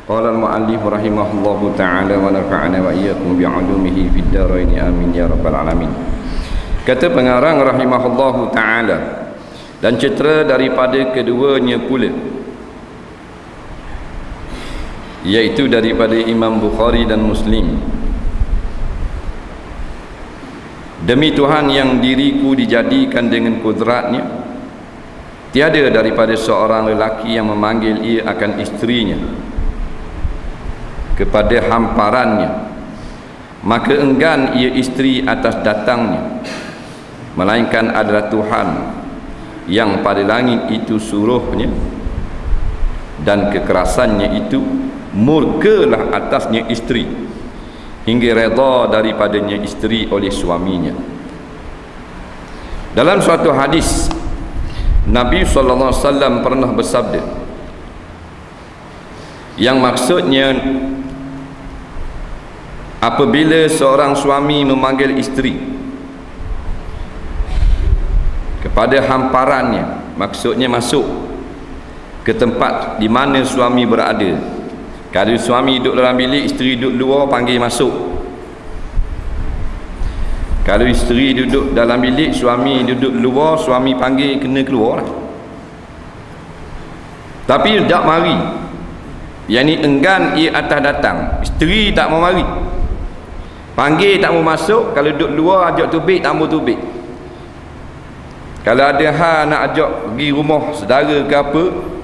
Qala al-mu'allif rahimahullahu ta'ala wa nafa'ana wa iyyakum bi'ulumihi fid dharain amin ya rabbal alamin. Kata pengarang rahimahullahu ta'ala, dan cetera daripada keduanya pula, iaitu daripada Imam Bukhari dan Muslim. Demi Tuhan yang diriku dijadikan dengan kudratnya, tiada daripada seorang lelaki yang memanggil ia akan isterinya kepada hamparannya, maka enggan ia isteri atas datangnya, melainkan adalah Tuhan yang pada langit itu suruhnya, dan kekerasannya itu murkalah atasnya isteri, hingga redha daripadanya isteri oleh suaminya. Dalam suatu hadis, Nabi SAW pernah bersabda, yang maksudnya apabila seorang suami memanggil isteri kepada hamparannya, maksudnya masuk ke tempat di mana suami berada. Kalau suami duduk dalam bilik, isteri duduk luar, panggil masuk. Kalau isteri duduk dalam bilik, suami duduk luar, suami panggil, kena keluar lah. Tapi tak mari, yang ni enggan ia atas datang. Isteri tak mau mari, panggil tak mau masuk. Kalau duduk luar, ajak tubik, tak mau tubik. Kalau ada hal nak ajak pergi rumah saudara ke apa,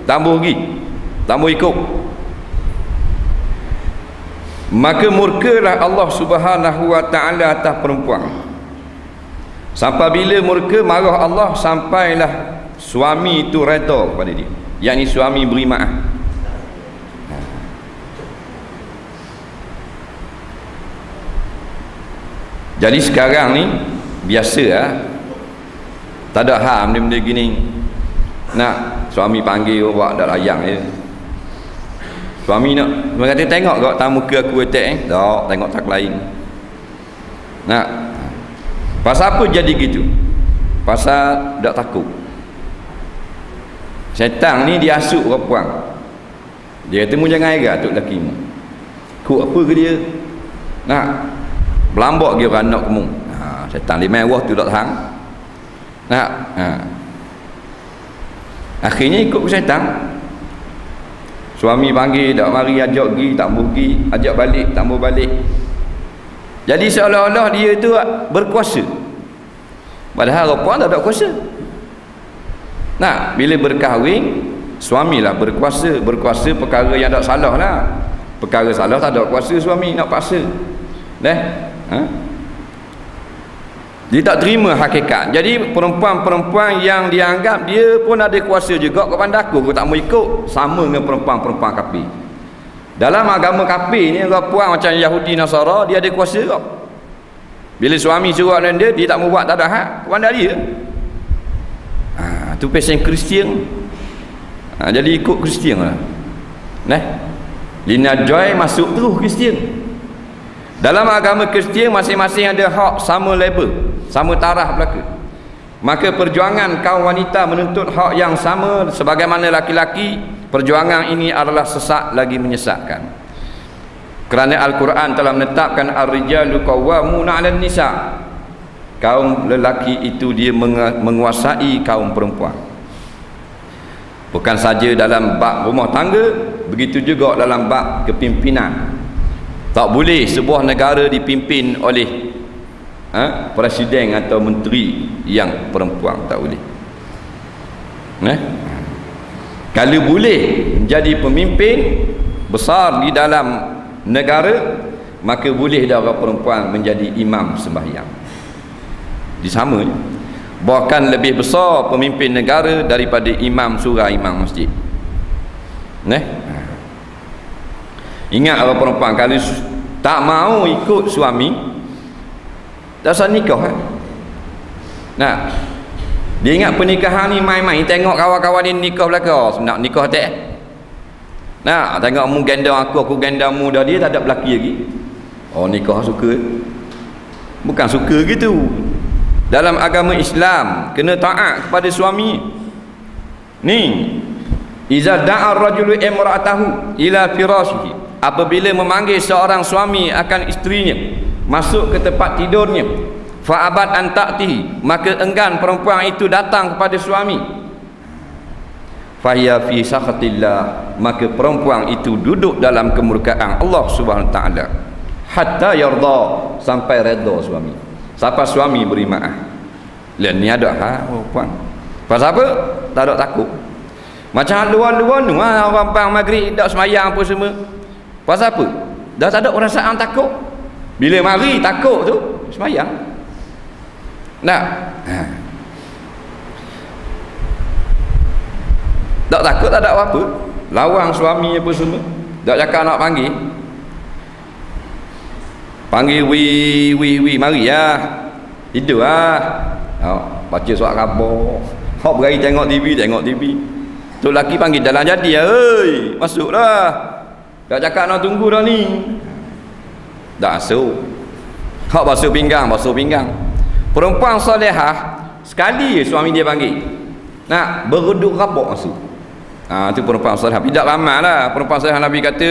tak mau pergi, tak mau ikut. Maka murkalah Allah Subhanahu wa ta'ala atas perempuan. Sampai bila murka, marah Allah, sampailah suami itu redha kepada dia, yang ni suami beri maaf. Jadi sekarang ni biasa lah, tak ada hal benda-benda gini. Nak suami panggil, awak dah layang je. Suami nak kata, tengok kau tak muka aku attack tak, tengok tak lain. Nak pasal apa jadi gitu? Pasal tak takut. Syaitan ni dia asuk perempuan. Dia kata, mu jangan airat tok lelaki mu. Kuk apa ke dia? Nak berlambak dia beranak kamu. Syaitan dia mewah tu tak tahan. Nak akhirnya ikut syaitan. Suami panggil tak mari, ajak pergi tak mau pergi, ajak balik tak mau balik. Jadi seolah-olah dia tu berkuasa, padahal perempuan tak ada kuasa. Nah, bila berkahwin, suamilah berkuasa. Berkuasa perkara yang tak salah lah. Perkara salah tak ada kuasa suami nak paksa. Dia tak terima hakikat. Jadi perempuan-perempuan yang dianggap dia pun ada kuasa juga kepada aku tak mau ikut, sama dengan perempuan-perempuan kafir. Dalam agama kafir ni, perempuan macam Yahudi Nasara, dia ada kuasa kok. Bila suami suruh dengan dia tak mau buat, tak ada hak kepada dia. Tu pesen Kristian. Jadi ikut Kristian lah. Lina Joy masuk terus Kristian. Dalam agama Kristian, masing-masing ada hak sama level, sama taraf belaka. Maka perjuangan kaum wanita menuntut hak yang sama sebagaimana laki-laki, perjuangan ini adalah sesat lagi menyesatkan. Kerana Al-Quran telah menetapkan ar-rijalu qawwamuna 'alan nisa. Kaum lelaki itu dia menguasai kaum perempuan. Bukan saja dalam bab rumah tangga, begitu juga dalam bab kepimpinan. Tak boleh sebuah negara dipimpin oleh presiden atau menteri yang perempuan, tak boleh. Kalau boleh menjadi pemimpin besar di dalam negara, maka boleh dah orang perempuan menjadi imam sembahyang. Disamanya, bahkan lebih besar pemimpin negara daripada imam surau, imam masjid. Ingat orang perempuan, kalau tak mau ikut suami, tak usah nikah. Dia ingat pernikahan ni main-main. Tengok kawan-kawan ni nikah belaka, nak nikah tak? Tengok mu gendang aku gendang mu dah, dia tak ada belaki lagi. Oh, nikah suka. Bukan suka gitu. Dalam agama Islam kena taat kepada suami. Ni Iza da'a ar-rajulu imra'atahu ila firashihi, apabila memanggil seorang suami akan isterinya masuk ke tempat tidurnya, fa abad an ta'tihi, maka enggan perempuan itu datang kepada suami, fahiya fi sakhatillah, maka perempuan itu duduk dalam kemurkaan Allah Subhanahu wa taala, hatta yarda, sampai redha suami, sampai suami beri maaf. Dan ni ada perempuan pasal apa? Tak ada takut. Macam luar-luar ni orang bang maghrib tak semayang apa semua. Pasal apa? Dah tak ada perasaan takut. Bila mari takut tu semayang. Nak tak takut, tak ada apa-apa. Lawang suami apa semua. Tak cakap nak panggil. Panggil wi mari lah. Tidur lah. Baca surat khabar. Hok berari tengok TV. Tu lelaki panggil dalam jadi, oi, masuklah. Tak cakap nak tunggu dah ni. Tak masuk. Hok basuh pinggang. Perempuan solehah sekali suami dia panggil, nak beruduk rabak masuk. Tu perempuan solehah. Tidak ramai lah perempuan solehah. Nabi kata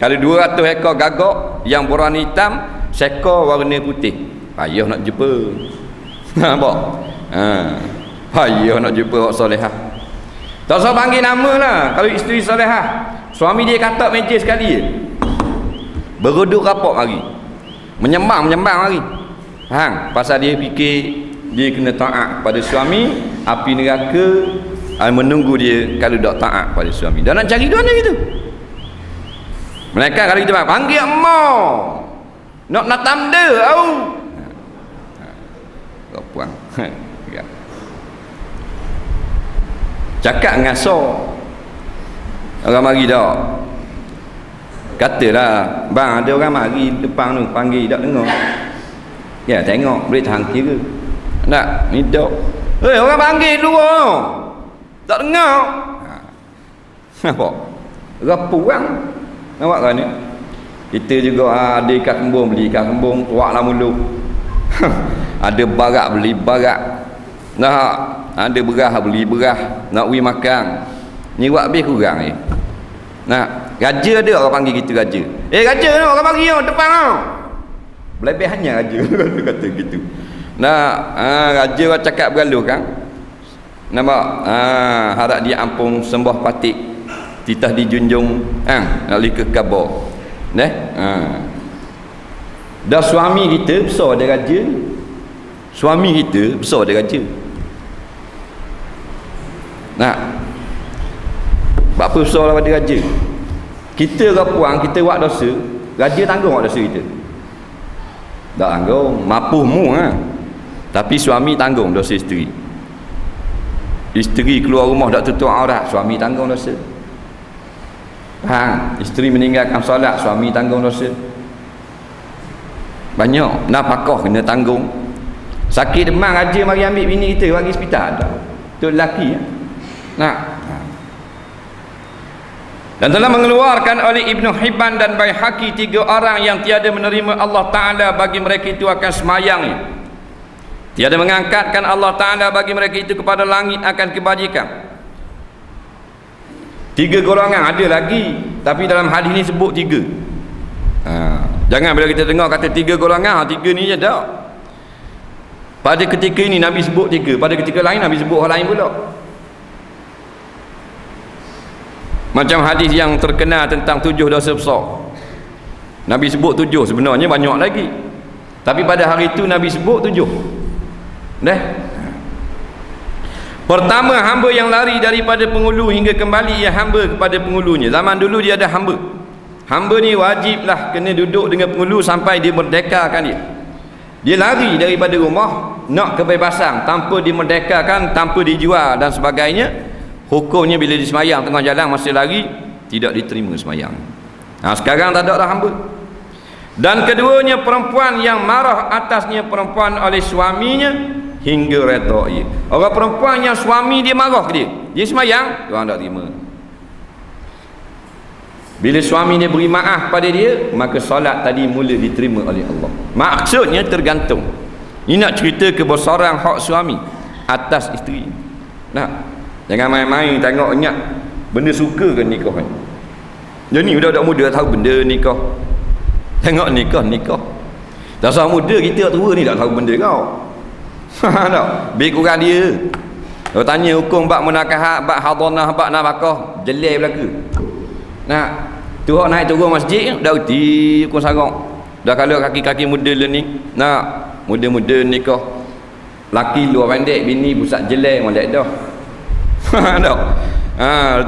kalau 200 ekor gagak yang berwarna hitam, seekor warna putih, payah nak jumpa. Nampak? Payah nak jumpa orang solehah. Tak usah panggil nama lah. Kalau isteri solehah, suami dia katak meja sekali je, beruduk rapat mari, menyembang mari. Faham? Pasal dia fikir dia kena taat pada suami, api neraka menunggu dia kalau tak taat pada suami. Dan nak cari dunia gitu. Mereka kalau kita panggil emak, nak tamda au. Puang. Cakap ngasor orang mari dah, katalah bang ada orang mari depan tu, panggil tak dengar, ya tengok boleh tahan kira nak ni dak, orang panggil luar tak dengar, nampak orang puang. Nampak kan ni kita juga ada ikan kembung, beli ikan kembung tuaklah mulut. Ada barak beli barak, nak ada berah beli berah, nak pergi makan ni buat habis kurang ni. Nak raja ada orang panggil kita raja, raja tu orang panggil depan tau, lebihnya raja. Kata gitu. Nak raja orang cakap bergaluh kan, nampak harap dia ampun sembah patik, titah dijunjung nak li ke kabar dah suami kita besar dia raja, suami kita besar dia raja. Nak apa besar lah pada raja? Kita rapuang, kita buat dosa, raja tanggung buat dosa kita? Tak tanggung, mapuhmu tapi suami tanggung dosa isteri. Isteri keluar rumah tak tutup aurat, suami tanggung dosa. Isteri meninggalkan solat, suami tanggung dosa. Banyak nafkah kena tanggung. Sakit demam raja mari ambil bini kita bagi hospital tak, tu lelaki Dan telah mengeluarkan oleh Ibnu Hibban dan Baihaqi 3 orang yang tiada menerima Allah Ta'ala bagi mereka itu akan semayangnya, tiada mengangkatkan Allah Ta'ala bagi mereka itu kepada langit akan kebajikan. 3 golongan ada lagi, tapi dalam hadis ni sebut 3. Jangan bila kita dengar kata 3 golongan, 3 ni je tak. Pada ketika ini Nabi sebut 3, pada ketika lain Nabi sebut hal lain pula. Macam hadis yang terkenal tentang 7 dosa besar, Nabi sebut 7, sebenarnya banyak lagi, tapi pada hari itu Nabi sebut 7. Pertama, hamba yang lari daripada penghulu hingga kembali ia hamba kepada penghulunya. Zaman dulu dia ada hamba. Hamba ni wajiblah kena duduk dengan penghulu sampai dia merdekakan dia. Dia lari daripada rumah nak kebebasan tanpa dimerdekakan, tanpa dijual dan sebagainya. Hukumnya bila disemayang tengah jalan masih lari, tidak diterima semayang. Sekarang tak ada dah hamba. Dan keduanya, perempuan yang marah atasnya perempuan oleh suaminya hingga redha ia. Orang perempuan yang suami dia marah ke dia semayang, dia orang tak terima. Bila suami dia beri maaf pada dia, maka solat tadi mula diterima oleh Allah. Maksudnya tergantung. Ini nak cerita kebesaran hak suami atas isteri. Jangan main-main tengok ingat Benda suka ke nikah ni? Jadi ni budak-budak muda tahu benda nikah. Tengok nikah. Dah seorang muda kita tua ni tak tahu benda kau. Tak? Biar kurang dia. Kalau tanya hukum bab munakahat, bab hadanah, bab nafkah, jelai belaka. Nah, tu hak naik turun masjid dah uti hukum sarang. Dah kalau kaki-kaki muda ni, nak muda-muda nikah. Laki luar pendek, bini pusat jelai molek dah. Tak?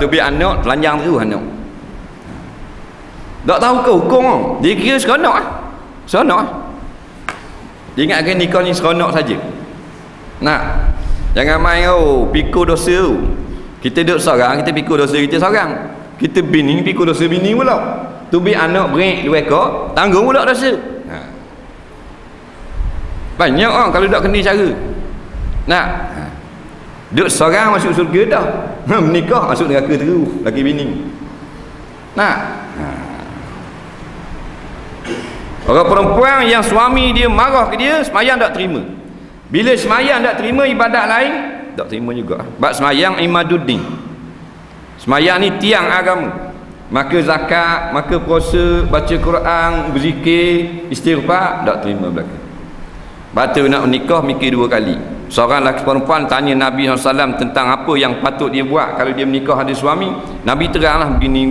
Tu biar anak telanjang terus anak. Tak tahu ke hukum? Dia kira seronok ah. Seronok ah. Dia ingatkan nikah ni seronok saja. Nak. Jangan main pikul dosa tu. Kita duduk seorang, kita pikul dosa kita seorang. Kita bini pikul dosa bini pula. Tu biar anak break dua ekor, tanggung pula dosa. Banyak orang kalau duduk kena cara. Nak. Duduk seorang masuk surga dah. Menikah masuk neraka terus laki bini. Nak. Orang perempuan yang suami dia marah ke dia, semayang tak terima. Bila semayang tak terima, ibadat lain tak terima juga. Sebab semayang imaduddin. Semayang ni tiang agama. Maka zakat, maka puasa, baca Quran, berzikir, istighfar, tak terima belaka. Batu nak menikah mikir dua kali. Seorang lelaki perempuan tanya Nabi SAW tentang apa yang patut dia buat kalau dia menikah ada suami. Nabi teranglah begini.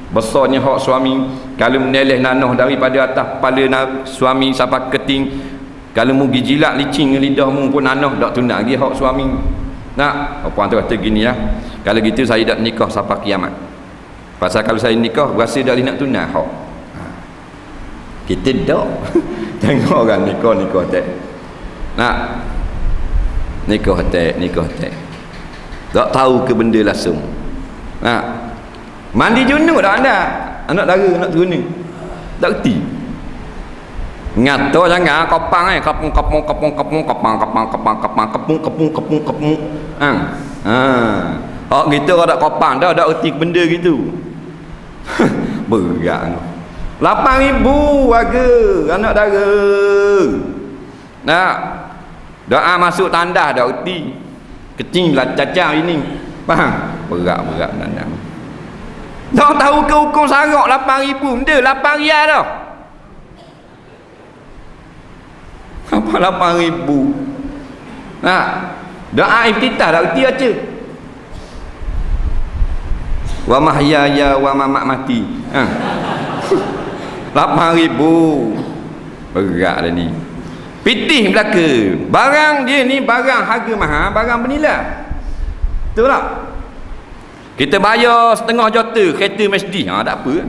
Besarnya hak suami. Kalau meneleh nanah daripada atas kepala suami sampai keting, kalau mu gijilat licin lidahmu pun nanah tak tunang lagi hak suami. Nak apa tu kata gini ya, kalau gitu saya tak nikah sampai kiamat. Pasal kalau saya nikah berasa dah nak tunang hak. Kita tak. Tengok orang nikah tak. Nak nikah tak. Tak tahu ke benda langsung. Nak mandi junub tak anda? Anak dara, anak teruna. Tak kerti. Ngato jangan kopang kapung. Oh gitu ada kopang dah ada erti benda gitu. Berat. 8,000 warga anak dara. Nak doa masuk tandas dah erti. Kecing lah cacang ini. Faham? Berat nandang. Tak tahu ke hukum sarok 8,000 benda 8 riyal dah. Apa 8,000? Nah, doa iftitah dah erti baca. Wa mahyaya wa mamati. 8,000. Berat dah ni. Pitih belaka. Barang dia ni barang harga mahal, barang bernilai. Betul tak? Kita bayar setengah juta kereta Mercedes, tak apa.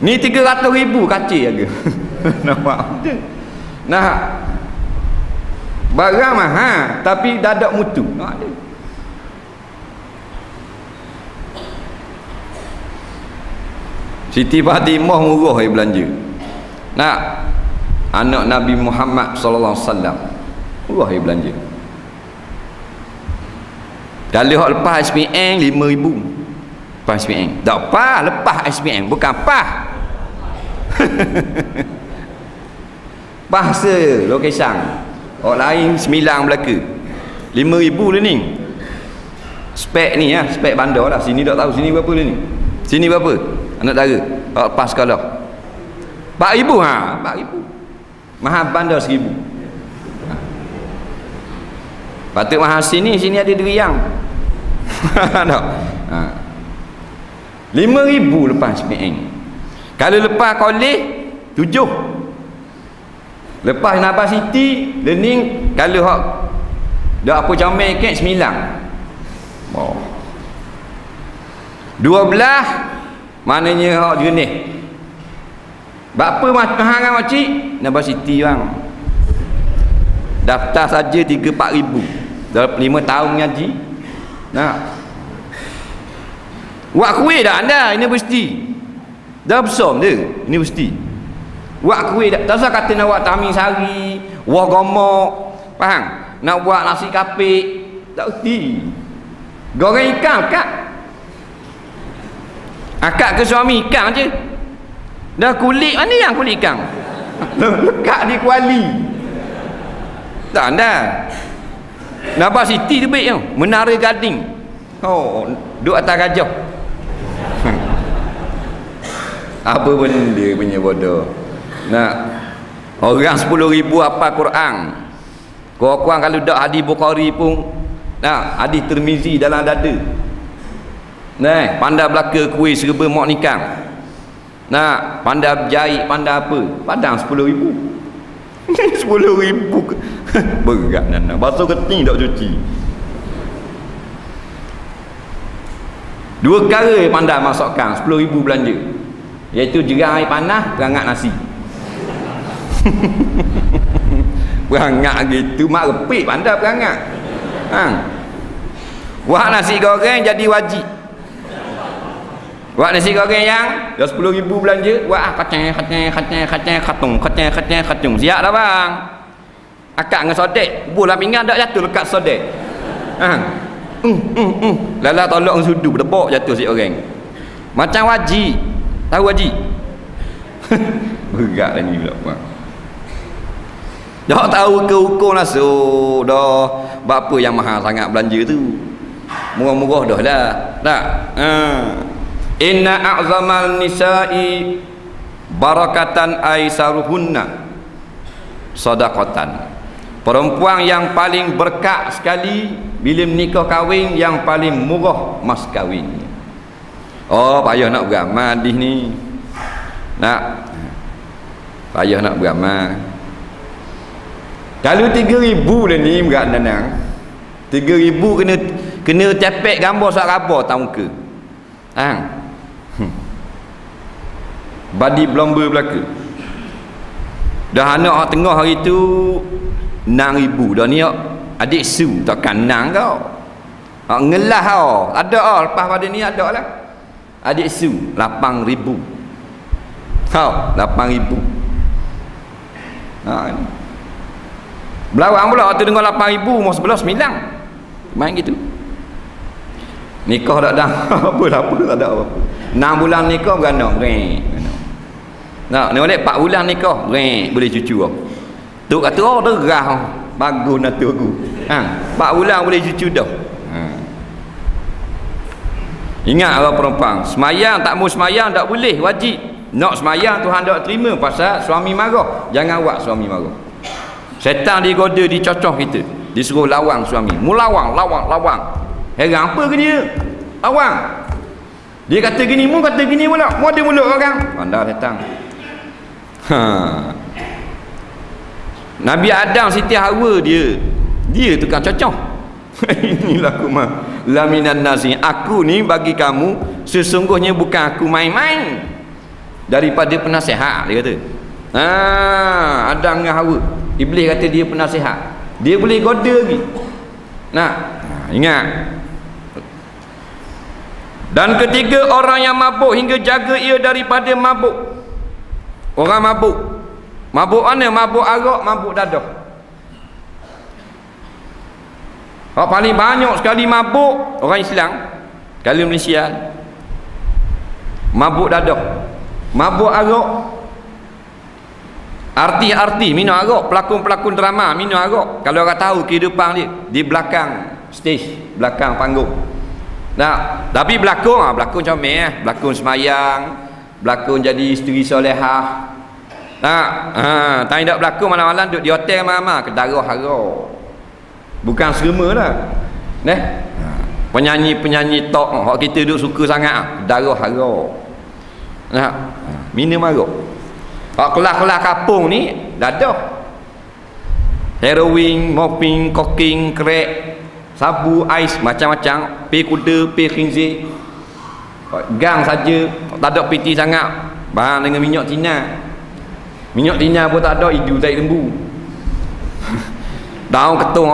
Ni 300,000 kacir harga. Nampak betul? Nah, barang mahal tapi dadak mutu. Ada. Siti Fatimah murah belanja. Nak anak Nabi Muhammad sallallahu alaihi wasallam murah belanja. Kalau hak lepas SPM 5,000. Lepas SPM. Tak apa, lepas SPM bukan PAH. Bahasa lokesang. Orang lain 9 belaka. 5,000 lah ni. Spek ni ya, spek bandar lah. Sini tak tahu sini berapa lah ni. Sini berapa? Anak dara. Hak lepas sekolah. 4,000 4,000. Mahal bandar 1,000. Patut mahal sini ada deriang. Tak. 5,000 lepas SPM. Kalau lepas kolej 7. Lepas Naba City learning kalau hak dak apa comel ke 9. Oh. 12 maknanya hak jenis. Berapa mahal kan makcik? Naba City bang. Daftar saja 3-4 ribu. Dalam 5 tahun ngaji. Nak buat kuih dah anda universiti dah besar dia universiti buat kuih dah. Tak usah kata nak buat taming sari wah gomok, faham? Nak buat nasi kapik tak erti. Goreng ikan akak ke suami ikan je dah. Kulit mana yang kulit ikan lekat di kuali tak anda. Nabas City tu baik tau. Menara Gading Oh, duduk atas gajah. Apa benda punya bodoh. Nak orang 10,000 hafal Quran. Kurang-kurang kalau dak hadis Bukhari pun, nah, hadis Tirmizi dalam dada. Nah, pandai belaka kuih serba mak nikah. Nah, pandai berjahit, pandai apa? Padang 10,000. 10,000 berat nana. Basuh keting tak cuci. Dua perkara pandai masukkan 10,000 belanja. Iaitu jerang air panas, perangat nasi. Perangat gitu, mak repik pandai perangat. Wah nasi goreng jadi wajib. Wah nasi goreng yang dah 10,000 belanja, wah kacang. Siap dah bang. Akak dengan sodek, bola pinggan tak jatuh lekat sodek. Lala tolak dengan sudu berdebok jatuh si orang. Macam wajib. Tahu wajib? Berat lah ni pula bang. Dah tahu ke hukum lah so dah berapa yang mahal sangat belanja tu. Murah-murah dah lah. Tak? Inna a'zamal nisa'i barakatan aisaruhunna sadaqatan. Perempuan yang paling berkat sekali bila menikah kahwin, yang paling murah mas kahwinnya. Oh, payah nak beramal hadis ni. Nak payah nak beramal. Kalau 3,000 dah ni berat nanang. 3,000 kena tepek gambar surat khabar tahun ke. Badi blomber belaka. Dah anak tengah hari tu 6,000 dah ni adik su takkan nang kau. Ngelah kau. Ada lepas pada ni ada lah. Adik su 8,000. Kau 8,000. Ni. Belawang pula tu dengar 8,000 mau 11 9. Main gitu. Nikah tak dah. Apa tak ada apa. 6 bulan nikah beranak. Nak ni balik 4 bulan nikah. Boleh cucu kau. Tu kata oh derah. Bagus nak tu aku. 4 bulan boleh cucu dah. Ingat orang perempuan, semayang tak mau semayang tak boleh, wajib. Nak semayang Tuhan tak terima pasal suami marah. Jangan buat suami marah. Setan digoda, dicocoh kita, disuruh lawang suami. Mulawang, lawang. Heran apa ke dia? Lawang. Dia kata gini, mu kata gini pula. Mu ada mulut orang. Pandai setan. Nabi Adam Siti Hawa dia tukang cocoh. Inilah aku mah laminan nasi. Aku ni bagi kamu sesungguhnya bukan aku main-main, daripada penasihat, dia kata. Adam dengan Hawa, Iblis kata dia penasihat, dia boleh goda lagi. Ingat. Dan ketiga, orang yang mabuk hingga jaga ia daripada mabuk. Orang mabuk mana? Mabuk arak, mabuk dadah. Paling banyak sekali mabuk orang Islam kalau Malaysia. Mabuk dadah, mabuk arak. Artis minum arak, pelakon-pelakon drama minum arak. Kalau orang tahu kehidupan dia di belakang stage, belakang panggung. Tapi berlakon comel, berlakon semayang, berlakon jadi isteri solehah. Tak nak berlakon malam-malam duduk di hotel mama kedarah haram. Bukan serema lah. Penyanyi top hak kita duduk suka sangat, darah haram. Minum arak. Hak kelas-kelas kampung ni dadah. Heroin, morphine, cocaine, crack, sabu, ais, macam-macam. Pi kuda, pi khinzir. Gang saja, tak ada piti sangat. Bahan dengan minyak Cina. Minyak Cina pun tak ada, hidung tai lembu. Daun ketung.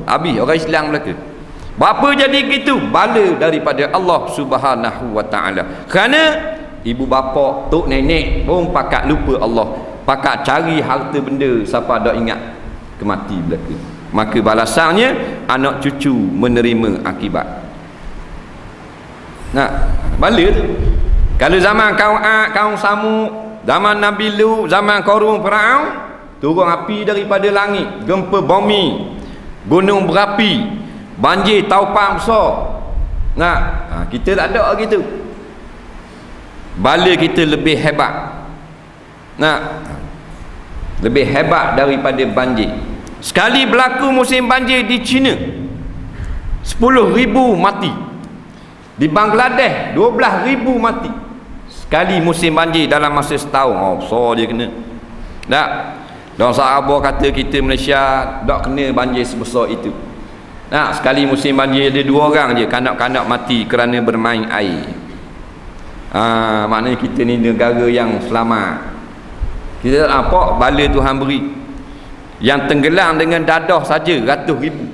Habis orang Islam belaka. Berapa jadi gitu? Bala daripada Allah Subhanahu wa taala. Kerana ibu bapa, tok nenek pun pakat lupa Allah, pakat cari harta benda, siapa ada ingat kemati belaka. Maka balasannya anak cucu menerima akibat. Bala tu. Kalau zaman kaum Samud, zaman Nabi Lut, zaman Qarun Firaun, turun api daripada langit, gempa bumi, gunung berapi, banjir taupang besar. Nah, kita tak ada gitu. Bala kita lebih hebat. Nah, lebih hebat daripada banjir. Sekali berlaku musim banjir di China, 10,000 mati. Di Bangladesh 12,000 mati sekali musim banjir dalam masa setahun. Oh, besar dia kena. Tak? Dan sahabat kata kita Malaysia tak kena banjir sebesar itu. Nah, sekali musim banjir ada 2 orang je kanak-kanak mati kerana bermain air. Maknanya kita ni negara yang selamat. Kita tak nampak bala Tuhan beri. Yang tenggelam dengan dadah saja ratus ribu.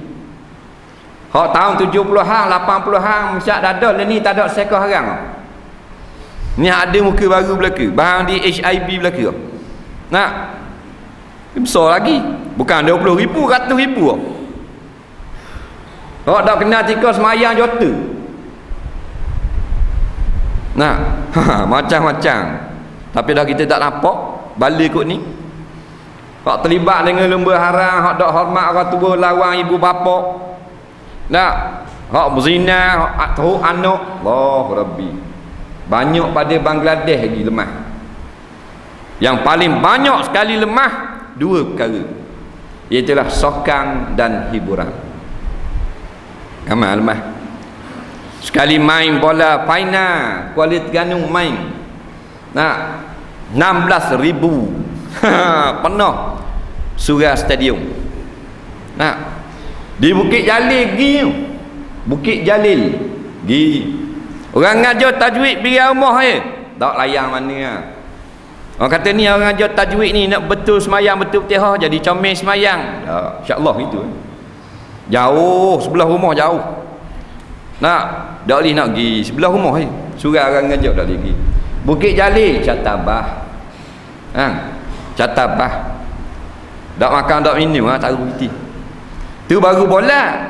Hak tahun 70-an, 80-an mesyak dadah, ni tak ada sekor harang. Ni ada muka baru belaka, barang di HIV belaka. Nak besar lagi. Bukan 20,000, ratus ribu. Hak dak kena tika semayang jota. Nah, macam-macam. Tapi dah kita tak nampak bala kot ni. Hak terlibat dengan lembah haram, hak dak hormat orang tua, lawan ibu bapa. Nak hak berzina, hak teruk anak. Allah Rabbi. Banyak pada Bangladesh lagi lemah. Yang paling banyak sekali lemah 2 perkara. Iaitulah sokan dan hiburan. Amal lemah. Sekali main bola final Kuala Terengganu main. Nah, 16,000 penuh Surah Stadium. Nah, di Bukit Jalil gi. Bukit Jalil gi. Orang ngajar tajwid pergi rumah je. Tak layang mana lah. Orang kata ni orang ngajar tajwid ni nak betul semayang betul Fatihah jadi comel semayang. InsyaAllah itu. Jauh sebelah rumah jauh. Nak tak boleh nak pergi sebelah rumah je. Surah orang ngajar tak boleh pergi. Bukit Jalil Catabah. Catabah. Tak makan tak minum taruh piti. Tu baru bola.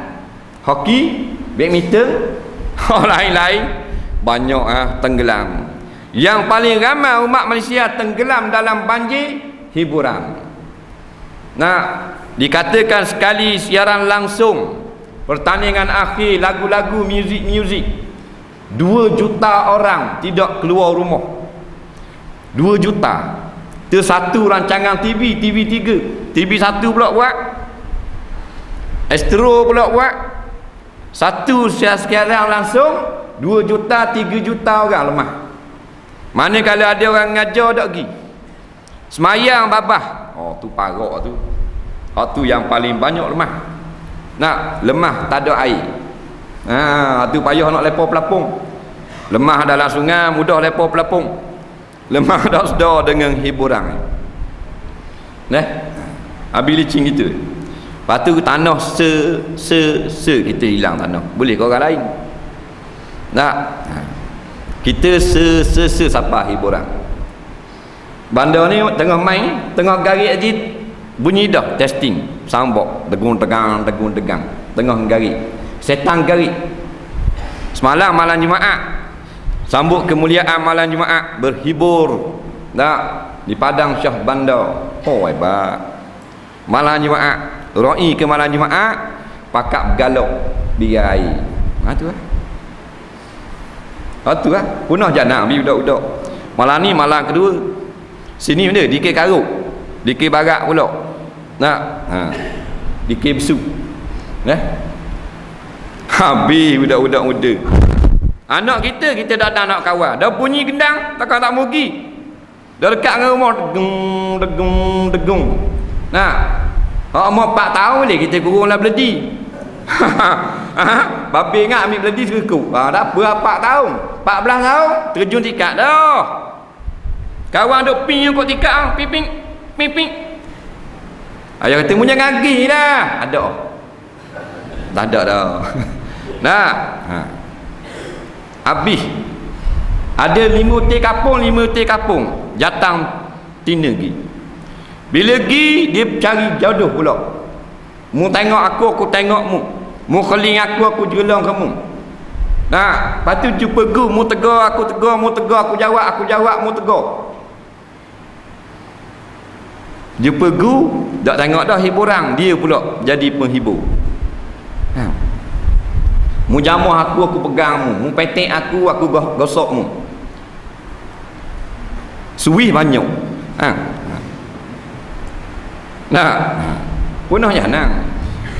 Hoki, badminton, lain-lain banyak tenggelam. Yang paling ramai umat Malaysia tenggelam dalam banjir hiburan. Nah, dikatakan sekali siaran langsung pertandingan akhir lagu-lagu muzik 2 juta orang tidak keluar rumah. 2 juta. Itu satu rancangan TV, TV3. TV1 pula buat, Astro pula buat. Satu siaran langsung 2 juta, 3 juta orang lemah. Mana kalau ada orang ngajar tak pergi semayang babah. Oh, tu parok tu. Tu yang paling banyak lemah. Nak lemah tak ada air. Tu payah nak lepas pelapung. Lemah dalam sungai mudah lepas pelapung. Lemah dah sedar dengan hiburan. Habis licin gitu. Lepas tu tanah kita hilang tanah. Boleh ke orang lain? Tak. Kita siapa hiburan. Bandar ni tengah main, tengah garik aja bunyi dah testing. Sambok tegung-tegang. Tengah garik. Setan garik. Semalam malam Jumaat. Sambut kemuliaan malam Jumaat berhibur. Tak di Padang Syah Bandar. Oh, hebat. Malam Jumaat. Roi ke malam Jumaat pakak bergalok biar air. Tu lah. Tu lah. Punah jana ambil budak-budak. Malam ni malam kedua. Sini mana? DK Karuk. DK Barat pula. Nak? DK Besu. Habis budak-budak muda. Anak kita tak nak kawan. Dah bunyi gendang, takkan tak mau pergi. Dah dekat dengan rumah degung. Nah. Umur 4 tahun boleh kita kurung lah beledi. Babi ingat ambil beledi sekekuk. Tak apa 4 tahun 14 tahun terjun tikat dah. Kawan duk ping kot tikat ping. Ayah kata punya ngagi dah. Ada. Tak ada dah. Nah. Habis. Ada 5 hotel kapung jatang tina pergi. Bila pergi dia cari jodoh pula. Mu tengok aku tengok mu. Mu keling aku jelang kamu. Nah, lepas tu jumpa gu, mu tegur, aku tegur, mu tegur, aku jawab, mu tegur. Jumpa gu, tak tengok dah hiburan, dia pula jadi penghibur. Mu jamah aku pegang mu. Mu petik aku gosok mu. Suih banyak. Ha. Nah. Punah janang.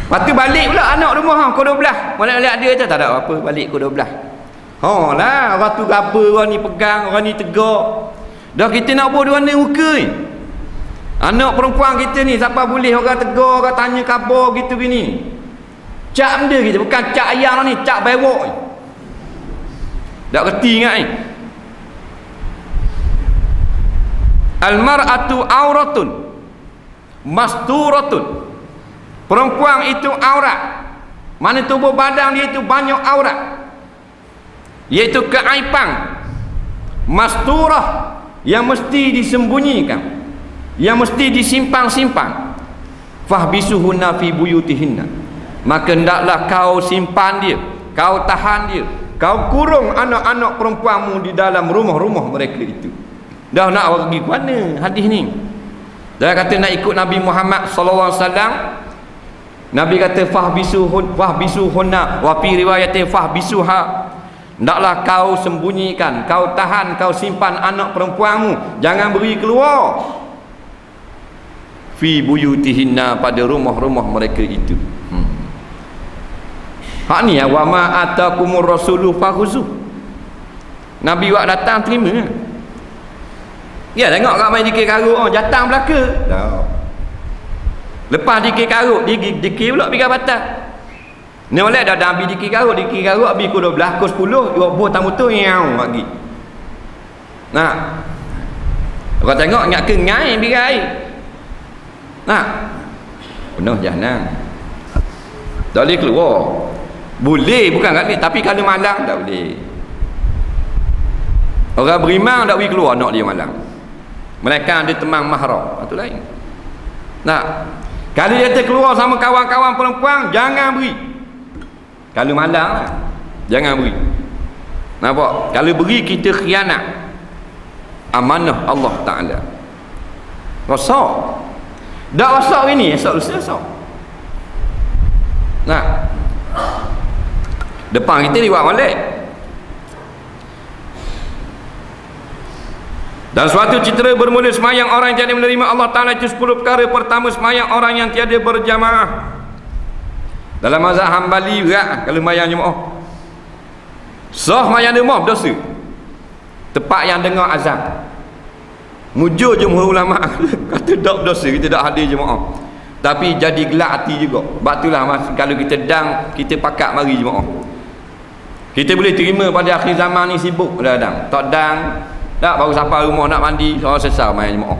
Lepas tu balik pula anak rumah pukul 12. Balik dia tu tak ada apa, balik pukul 12. Lah, orang tu apa, orang ni pegang, orang ni tegak. Dah kita nak buat dua ni muka ni. Anak perempuan kita ni siapa boleh orang tegur, orang tanya khabar gitu gini. Cak benda kita, bukan cak ayam ni, cak bewok ni. Tak kerti ingat ni. Al-mar'atu auratun masturatun. Perempuan itu aurat. Mana tubuh badan dia itu banyak aurat. Iaitu keaiban. Masturah yang mesti disembunyikan, yang mesti disimpan-simpan. Fahbisuhunna fi buyutihinna. Maka hendaklah kau simpan dia, kau tahan dia, kau kurung anak-anak perempuanmu di dalam rumah-rumah mereka itu. Dah nak pergi ke mana hadis ni? Dah kata nak ikut Nabi Muhammad sallallahu alaihi wasallam. Nabi kata fahbisuhunna wa fi riwayatin fahbisuha. Hendaklah kau sembunyikan, kau tahan, kau simpan anak perempuanmu, jangan beri keluar. Fi buyutihinna, pada rumah-rumah mereka itu. Hak ni ya, wa ma atakumur rasulu fakhuzu. Nabi wak datang terima. Ya, tengok kat main dikir karut, jatang belaka. Lepas dikir karut, dikir pula pergi batal. Ni oleh dah ambil dikir karut habis pukul 12, pukul 10, dia buat tamu tu yang lagi. Nah. Orang tengok ingat ke ngai birai. Nah. Penuh jahanam. Tak boleh keluar. Boleh bukan kat ni, tapi kalau malam tak boleh. Orang beriman tak boleh keluar anak dia malam. Mereka ada teman mahram, itu lain. Nah. Kalau dia terkeluar sama kawan-kawan perempuan, jangan beri. Kalau malam lah, jangan beri. Nampak? Kalau beri kita khianat amanah Allah Ta'ala. Rosak. Dah rosak ini, esok lusa rosak. Nah, depan kita diwak balik. Dan suatu citra bermula semayang orang yang tiada menerima Allah Ta'ala itu 10 perkara. Pertama, semayang orang yang tiada berjamaah. Dalam mazhab Hambali berat kalau semayang jemaah. Sah semayang jemaah berdosa. Tepat yang dengar azan. Mujur jumhur ulama kata tak berdosa, kita tak hadir jemaah. Tapi jadi gelak hati juga. Sebab itulah kalau kita dang, kita pakat mari jemaah. Kita boleh terima pada akhir zaman ni sibuk kadang-kadang. Tak dang, tak baru sampai rumah nak mandi, orang sesal semayang jemaah.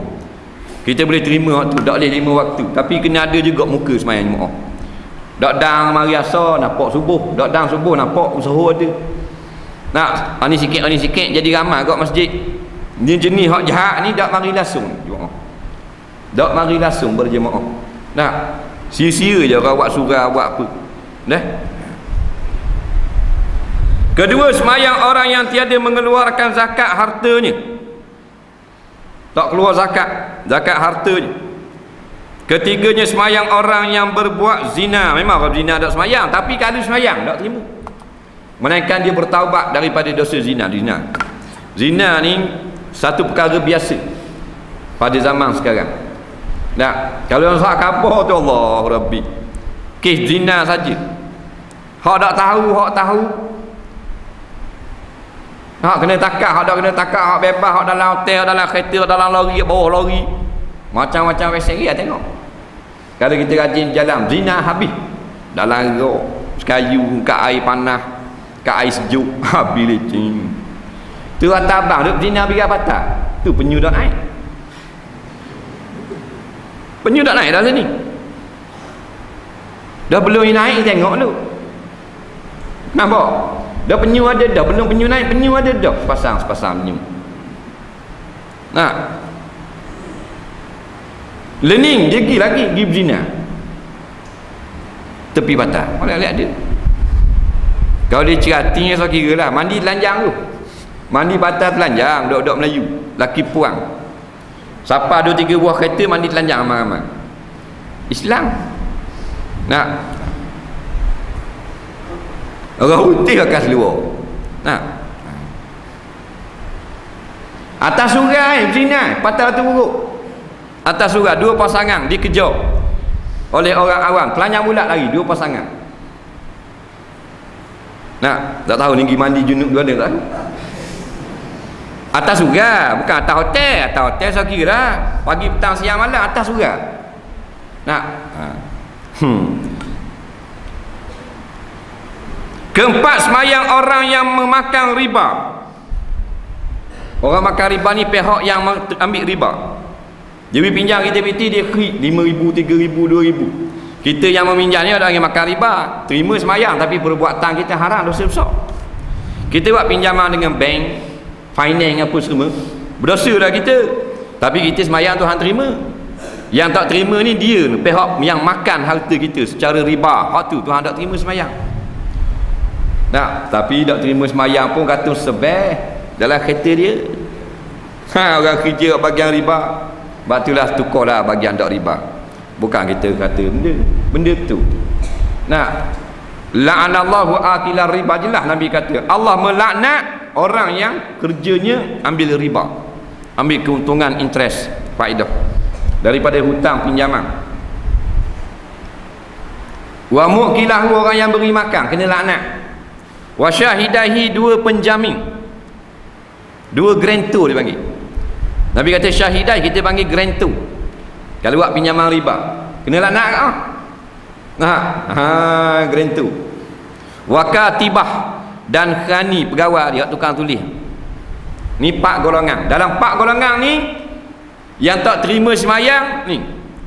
Kita boleh terima waktu, tak boleh 5 waktu. Tapi kena ada juga muka semayang jemaah. Dak dang mari asar nampak subuh, dak dang subuh nampak subuh ada. Nak ni sikit jadi ramai kat masjid. Ni jenis hak jahat ni dak mari langsung jemaah. Dak mari langsung berjemaah. Nah, sia-sia je orang buat surau buat apa. Dah. Kedua, semayang orang yang tiada mengeluarkan zakat hartanya. Tak keluar zakat hartanya. Ketiganya, semayang orang yang berbuat zina. Memang kalau zina tak semayang, tapi kalau semayang tak terima. Melainkan dia bertaubat daripada dosa zina. Zina ni satu perkara biasa pada zaman sekarang. Nah, kalau yang sak khabar tu Allah Rabbi, kes zina saja. Hak tak tahu, hak kena takak, hak tak kena takak, hak bebas, hak dalam hotel, dalam kereta, dalam lori, bawah lori. Macam-macam wesek dia tengok. Kalau kita rajin jalan, zina habis. Dalam rok, sekayu, kat air panas, kat air sejuk, habis lecing. Tu atas abang, duk zina biar patah. Tu penyu dah naik. Penyu dah naik dah sini. Dah belum naik, tengok dulu. Nampak? Dah penyu ada dah, belum penyu naik, penyu ada dah. Sepasang penyu. Nah. Learning dia pergi berzina. Tepi patah. Boleh ada. Kalau dia ceratinya so kira lah, mandi telanjang tu. Mandi patah telanjang, duduk-duduk Melayu. Laki puang. Siapa 2-3 buah kereta mandi telanjang ramai-ramai. Islam. Nah. Orang putih akan seluar. Nah. Atas sungai berzina, patah tu buruk. Atas sungai dua pasangan dikejar oleh orang awam, kelanyang bulat lari dua pasangan. Nah, tak tahu tinggi mandi junub tu ada tak? Atas sungai, bukan atas hotel. Atas hotel saya kira lah pagi, petang, siang, malam atas sungai. Nah. Keempat, semayang orang yang memakan riba. Orang makan riba ni pihak yang ambil riba. Jadi pinjam kita piti dia krik 5,000, 3,000, 2,000. Kita yang meminjam ni ada yang makan riba, terima semayang tapi perbuatan kita haram, dosa besar. Kita buat pinjaman dengan bank, finance apa semua, berdosa dah kita. Tapi kita semayang Tuhan terima. Yang tak terima ni dia pihak yang makan harta kita secara riba. Hak tu Tuhan tak terima semayang. Nah, tapi tak terima semayang pun kata sebab dalam kereta dia. Orang kerja bagian riba. Sebab itulah tukarlah bagian tak riba. Bukan kita kata benda tu. Nah, la'anallahu akilar riba, jelas Nabi kata Allah melaknat orang yang kerjanya ambil riba, ambil keuntungan interest, faedah daripada hutang pinjaman. Wa mukilahu, orang yang beri makan kena laknat. Wa syahidahi, dua penjamin, dua grantor dia panggil. Nabi kata syahidai, kita panggil grantor. Kalau buat pinjaman riba kena laknat ke? Grantor. Wa katibah, dan khani, pegawai dia tukang tulis. Ni 4 golongan. Dalam 4 golongan ni yang tak terima semayang ni,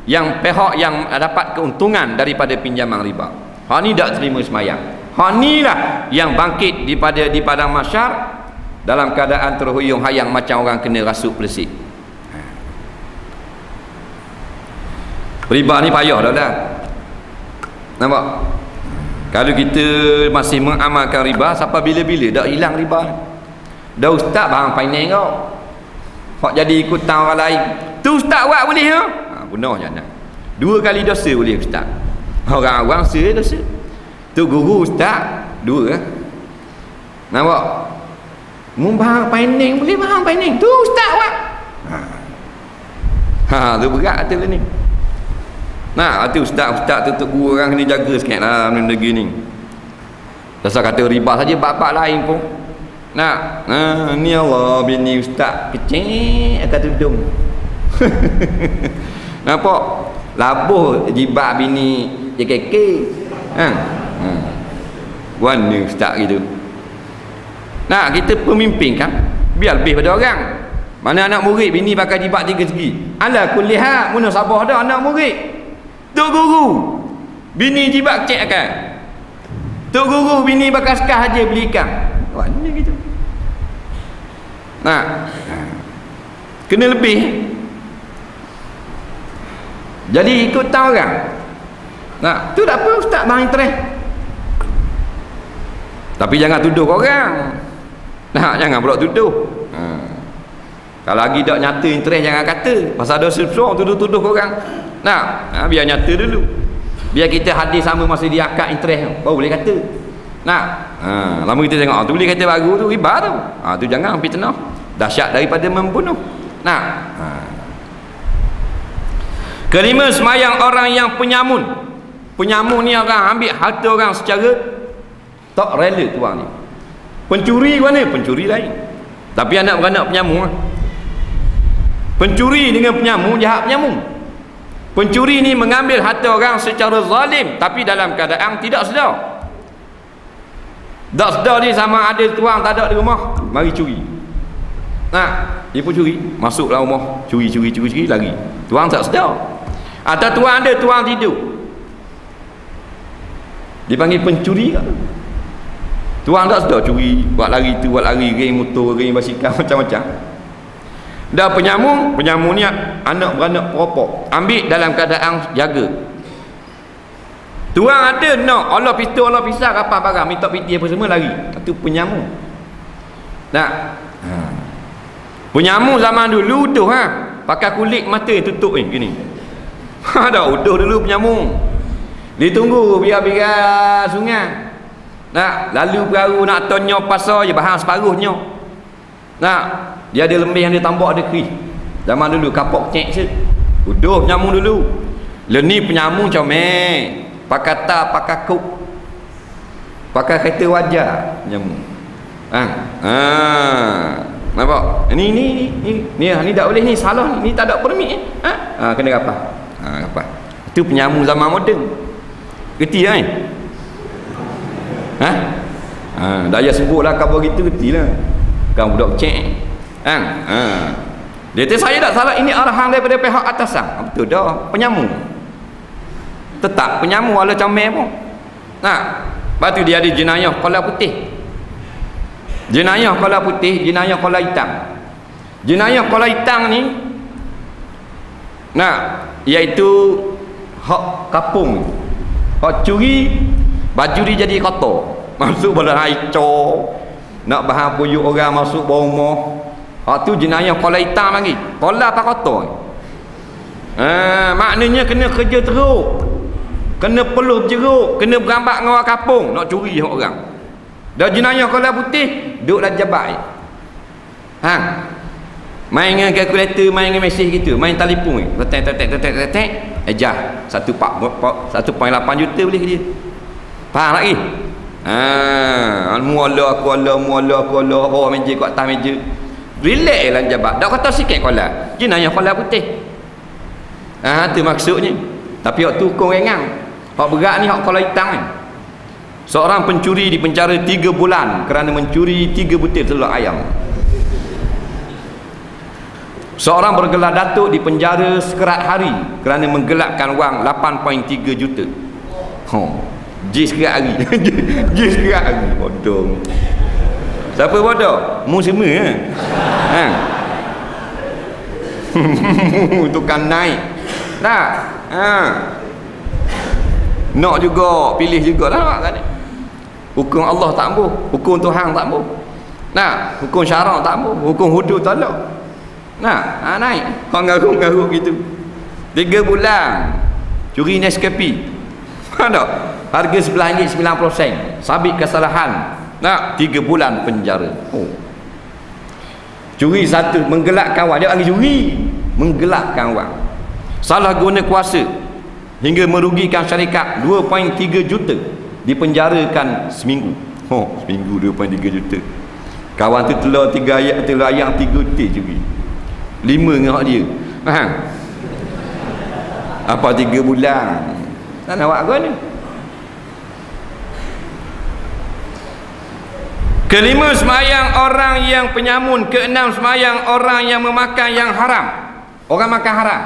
yang pihak yang dapat keuntungan daripada pinjaman riba. Hak ni tak terima semayang. Hak ni lah yang bangkit di padang mahsyar dalam keadaan terhuyung-hayang macam orang kena rasuk pelesik. Riba ni payah dah. Nampak? Kalau kita masih mengamalkan riba sampai bila-bila dah hilang riba. Dah ustaz barang finance kau. Hak jadi ikutan orang lain. Tu ustaz buat boleh ke? Benar jangan. 2 kali dosa boleh ustaz. Orang awam dosa. Tu guru ustaz 2 kan. Nampak? Mun barang finance boleh, barang finance tu ustaz buat. Tu berat tu ni. Nah, tu ustaz tu guru orang kena jaga sikit lah benda gini. Dasar kata riba saja bab-bab lain pun. Nah, ni Allah bini ustaz kecil akan tudung. Nampak? Labuh jibak bini JKK. Warna ustaz gitu. Nah, kita pemimpin kan, biar lebih pada orang. Mana anak murid bini pakai jibak 3 segi. Ala kullihat, mana sabar dah anak murid. Tok guru bini jibak cek akan. Tok guru bini pakai skah aja beli ikan. Warna gitu. Nah, kena lebih. Jadi ikut tahu orang. Nah, tu tak apa ustaz bang interest. Tapi jangan tuduh orang. Nah, jangan pula tuduh. Kalau lagi tak nyata interest jangan kata. Pasal dosa besar tuduh-tuduh orang. Nah, biar nyata dulu. Biar kita hadir sama masa dia akad interest baru boleh kata. Nah, lama kita tengok tu boleh kata baru tu riba tu. Tu jangan fitnah. Dahsyat daripada membunuh. Nah, kelima, semayang orang yang penyamun. Penyamun ni orang ambil harta orang secara tak rela tuang ni. Pencuri mana? Pencuri lain. Tapi anak beranak penyamun. Pencuri dengan penyamun, jahat penyamun. Pencuri ni mengambil harta orang secara zalim tapi dalam keadaan tidak sedar. Tak sedar ni sama ada tuang tak ada di rumah, mari curi. Nah, dia pun curi, masuklah rumah, curi lari. Tuang tak sedar. Atau tuang ada, tuang tidur. Dipanggil pencuri kan? Tuang tak sedar curi, buat lari tu, buat lari geng motor, geng basikal macam-macam. Dah penyamun ni anak beranak peropok, ambil dalam keadaan jaga. Tuang ada nak Allah pistol, Allah pisah kapal barang, minta piti apa semua lari. Itu penyamun. Nah, penyamun zaman dulu utuh pakai kulit mata tutup ni gini. Dah utuh dulu penyamun. Ditunggu biar sungai. Nak lalu perahu nak tonyo pasar je bahang separuhnya. Nak dia ada lembih yang dia tambah ada kris. Zaman dulu kapok cek je. Uduh penyambung dulu. Leni penyambung comel. Pakai tar, pakai kuk. Pakai kereta wajar penyambung. Nampak? Ni tak boleh ni, salah ni tak ada permit kena kapal. Kapal. Itu penyambung zaman moden. Gerti kan? Tak payah sebutlah khabar gitu, gertilah. Kan budak cek. Dia kata saya tak salah, ini arahan daripada pihak atasan. Betul dah, penyambung. Tetap penyambung wala comel pun. Lepas tu dia ada jenayah kola putih. Jenayah kola putih, jenayah kola hitam. Jenayah kola hitam ni iaitu hak kapung. Hak curi, baju dia jadi kotor. Masuk bala haicor, nak bahan puyuk orang masuk bawah rumah. Hak tu jenayah kola hitam lagi. Kola apa kotor? Maknanya kena kerja teruk. Kena peluh jeruk, kena berambak dengan orang kapung nak curi hak orang. Dah jenayah kola putih, duduklah jabat. Main dengan kalkulator, main dengan mesej gitu, main telefon ni. Tetek, ejah 1.8 juta boleh dia. Faham lagi? Muala aku Allah, bawah meja kat atas meja. Relax lah jabat. Dak kata sikit kola. Jenayah kola putih. Tu maksudnya. Tapi hak tu hukum ringan. Hak berat ni hak kola hitam ni. Seorang pencuri dipenjara 3 bulan kerana mencuri 3 butir telur ayam. Seorang bergelar datuk dipenjara sekerat hari kerana menggelapkan wang 8.3 juta. Jis sekerat hari. Jis sekerat hari. Bodoh. Siapa bodoh? Mu semua tukang naik. Tak? Nak juga, pilih jugalah kan. Hukum Allah tak ampuh, hukum Tuhan tak ampuh. Hukum syarak tak ampuh, hukum hudud tak ada. Naik. Kau ngaruk-ngaruk gitu. 3 bulan curi Nescafe. Ada. Harga RM11.90. Sabit kesalahan. 3 bulan penjara. Curi satu, menggelapkan wang. Dia lagi curi, menggelapkan wang. Salah guna kuasa hingga merugikan syarikat 2.3 juta, dipenjarakan seminggu. Seminggu 2.3 juta. Kawan tu telur 3 ayam 3 utir curi. 5 dengan hak dia. Apa 3 bulan? Tak nak buat apa ni? Kelima, semayang orang yang penyamun. Keenam, semayang orang yang memakan yang haram. Orang makan haram.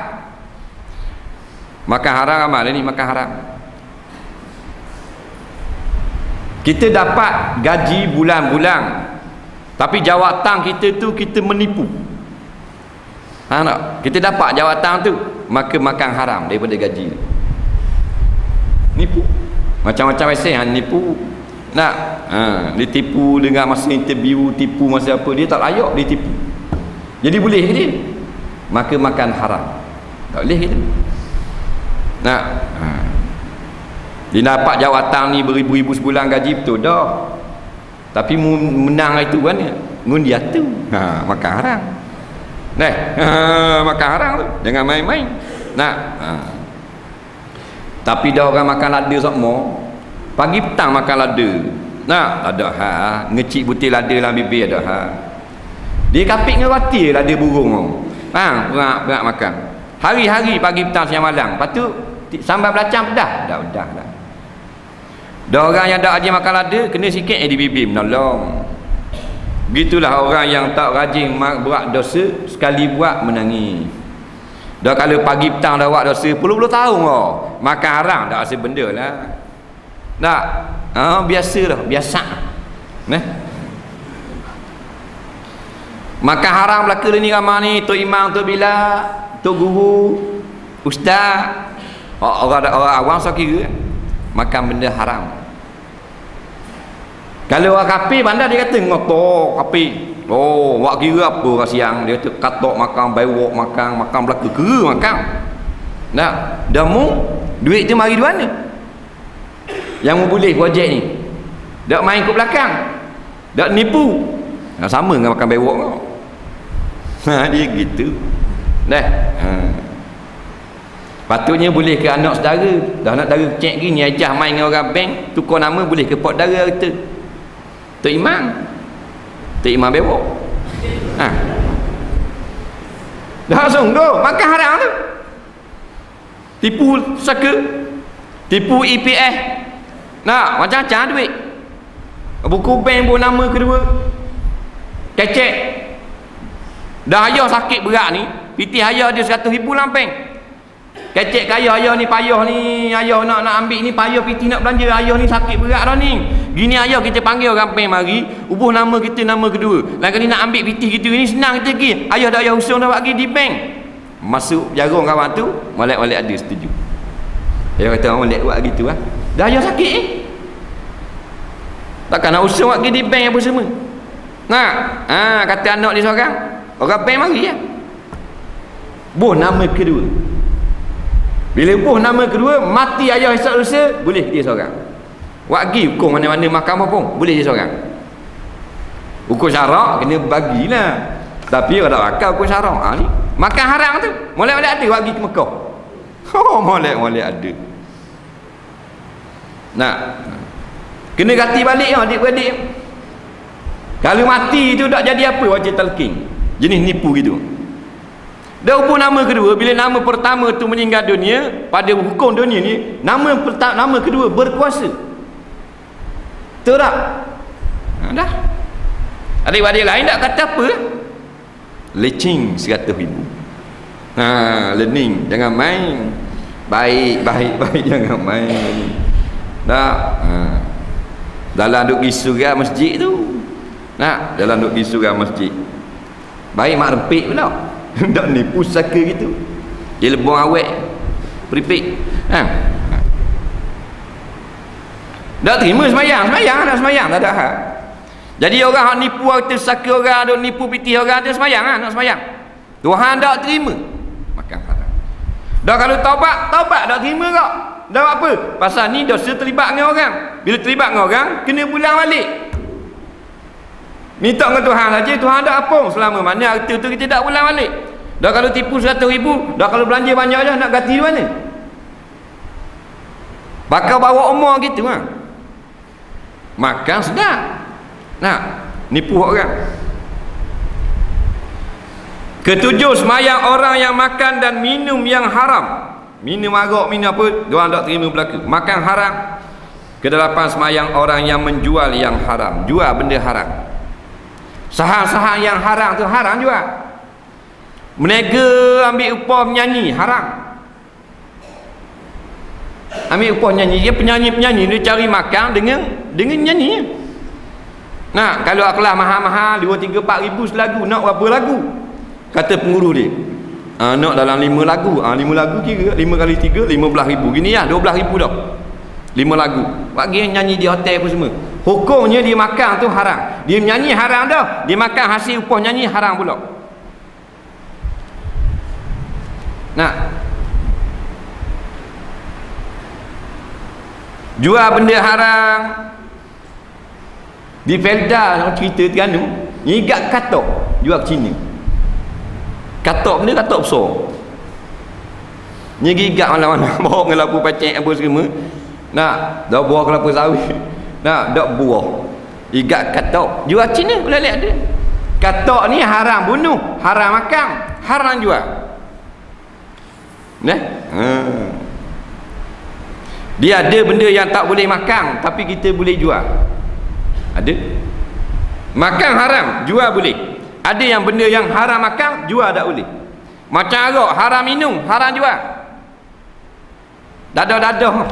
Makan haram amal ni, makan haram. Kita dapat gaji bulan-bulan, tapi jawatan kita tu kita menipu. Tak? Kita dapat jawatan tu, maka makan haram daripada gaji. Nipu. Macam-macamesen nipu. Ditipu dengan masa interview, tipu masa apa, dia tak layak ditipu. Jadi boleh ke dia? Maka makan haram. Tak boleh kita. Dia dapat jawatan ni beribu-ribu sebulan gaji, betul dah. Tapi menang itu kan ngundiah tu. Makan haram. Makan haram tu. Jangan main-main. Tapi dah orang makan lada semua. Pagi petang makan lada. Ada ngecik butir lada dalam bibir ada Dia kapit dengan roti lada burung. Berat makan. Hari-hari pagi petang siang malam. Lepas tu sambal belacang dah. Dah orang yang tak rajin makan lada, kena sikit di bibir menolong. Begitulah orang yang tak rajin buat dosa, sekali buat menangis. Dah kalau pagi petang dah buat dosa puluh-puluh tahun makan haram tak rasa benda lah. Biasa dah, biasa. Makan haram belaka ni ramai ni, tok imam, tok bila, tok guru, ustaz, orang awam so kira makan benda haram. Kalau orang kafir bandar dia kata ngotor kafir. Buat kira apa siang dia kata katok makan, baiwok makan belaka kira makan. Dah mu duit tu mari di mana? Yang mu boleh projek ni. Dak main kat belakang. Dak nipu. Sama dengan makan bewok kau. Dia gitu. Dah. Patutnya boleh ke anak saudara. Dah anak saudara cek gini ajah main dengan orang bank, tukar nama boleh ke pot dara kita. Tok Imam. Tok Imam bewok. Dah langsung tu makan haram tu. Tipu saka, tipu EPF. Nak macam-macam duit. Buku bank pun nama kedua. Kecek. Dah ayah sakit berat ni, piti ayah dia 100,000 lampeng. Kecek ke ayah ni payah ni, ayah nak ambil ni payah piti nak belanja, ayah ni sakit berat dah ni. Gini ayah kita panggil orang bank mari, ubah nama kita nama kedua. Lain kali nak ambil piti kita ni senang kita pergi. Ayah dah ayah usung dah bagi di bank. Masuk jarum kawan tu, molek-molek ada setuju. Dia kata molek buat gitu ah. Dah ayah sakit takkan nak usung pergi di bank apa semua. Nah, kata anak dia seorang, orang bank mari ya. Buh nama kedua. Bila buh nama kedua, mati ayah hisap dosa, boleh dia seorang. Wagi hukum mana-mana mahkamah pun, boleh dia seorang. Hukum syarak kena bagilah. Tapi ada akal hukum syarak. Ni makan haram tu, molek-molek ada wagi ke Mekah. Molek-molek ada. Nak kena ganti balik adik-beradik. Kalau mati tu tak jadi apa wajib talqin. Jenis nipu gitu. Dah hubung nama kedua, bila nama pertama tu meninggal dunia, pada hukum dunia ni, nama kedua berkuasa. Betul tak? Dah. Adik-adik lain tak kata apa? Lecing 100,000. Learning, jangan main. Baik jangan main. Dah. Dalam duk isu ke masjid tu. Dalam duk isu ke masjid. Baik mak rempik pula. Tak nipu saka gitu. Dia lebong awet peripik. Tak terima semayang nak semayang tak ada hal. Jadi orang hak nipu harta saka orang, duk nipu piti orang, ada semayang nak semayang. Tuhan tak terima. Makan haram. Dah kalau taubat tak terima kau. Dah apa? Pasal ni dosa terlibat dengan orang. Bila terlibat dengan orang, kena pulang balik. Minta dengan Tuhan saja, Tuhan tak apa selama mana harta tu kita tak pulang balik. Dah kalau tipu 100,000, dah kalau belanja banyak dah nak ganti di mana? Bakal bawa umur gitu makan sedap. Nipu orang. Ketujuh, semayang orang yang makan dan minum yang haram. Minum arak, minum apa, diorang tak terima berlaku. Makan haram. Kedelapan, semayang orang yang menjual yang haram, jual benda haram. Sahang-sahang yang haram tu haram juga. Menega ambil upah penyanyi haram. Ambil upah penyanyi, dia penyanyi-penyanyi dia cari makan dengan nyanyi. Kalau kelas mahal-mahal 2, 3, 4 ribu selagu, nak berapa lagu? Kata pengurus dia, nak dalam 5 lagu. 5 lagu kira 5 kali 3 15,000. Gini 12,000 dah 5 lagu. Bagi nyanyi di hotel pun semua. Hukumnya dia makan tu haram. Dia menyanyi haram dah, dia makan hasil upah nyanyi haram pula. Jual benda haram. Di Felda cerita Terengganu, nyigat katok jual ke Cina. Katok benda katok besar. Nyigat mana-mana bawa dengan lampu pacek apa semua. Dah buah kelapa sawit. Dak buah. Igat katok jual Cina boleh lihat dia. Katok ni haram bunuh, haram makan, haram jual. Dia ada benda yang tak boleh makan tapi kita boleh jual. Ada. Makan haram, jual boleh. Ada yang benda yang haram makan, jual tak boleh. Macam arak, haram minum, haram jual. Dadah-dadah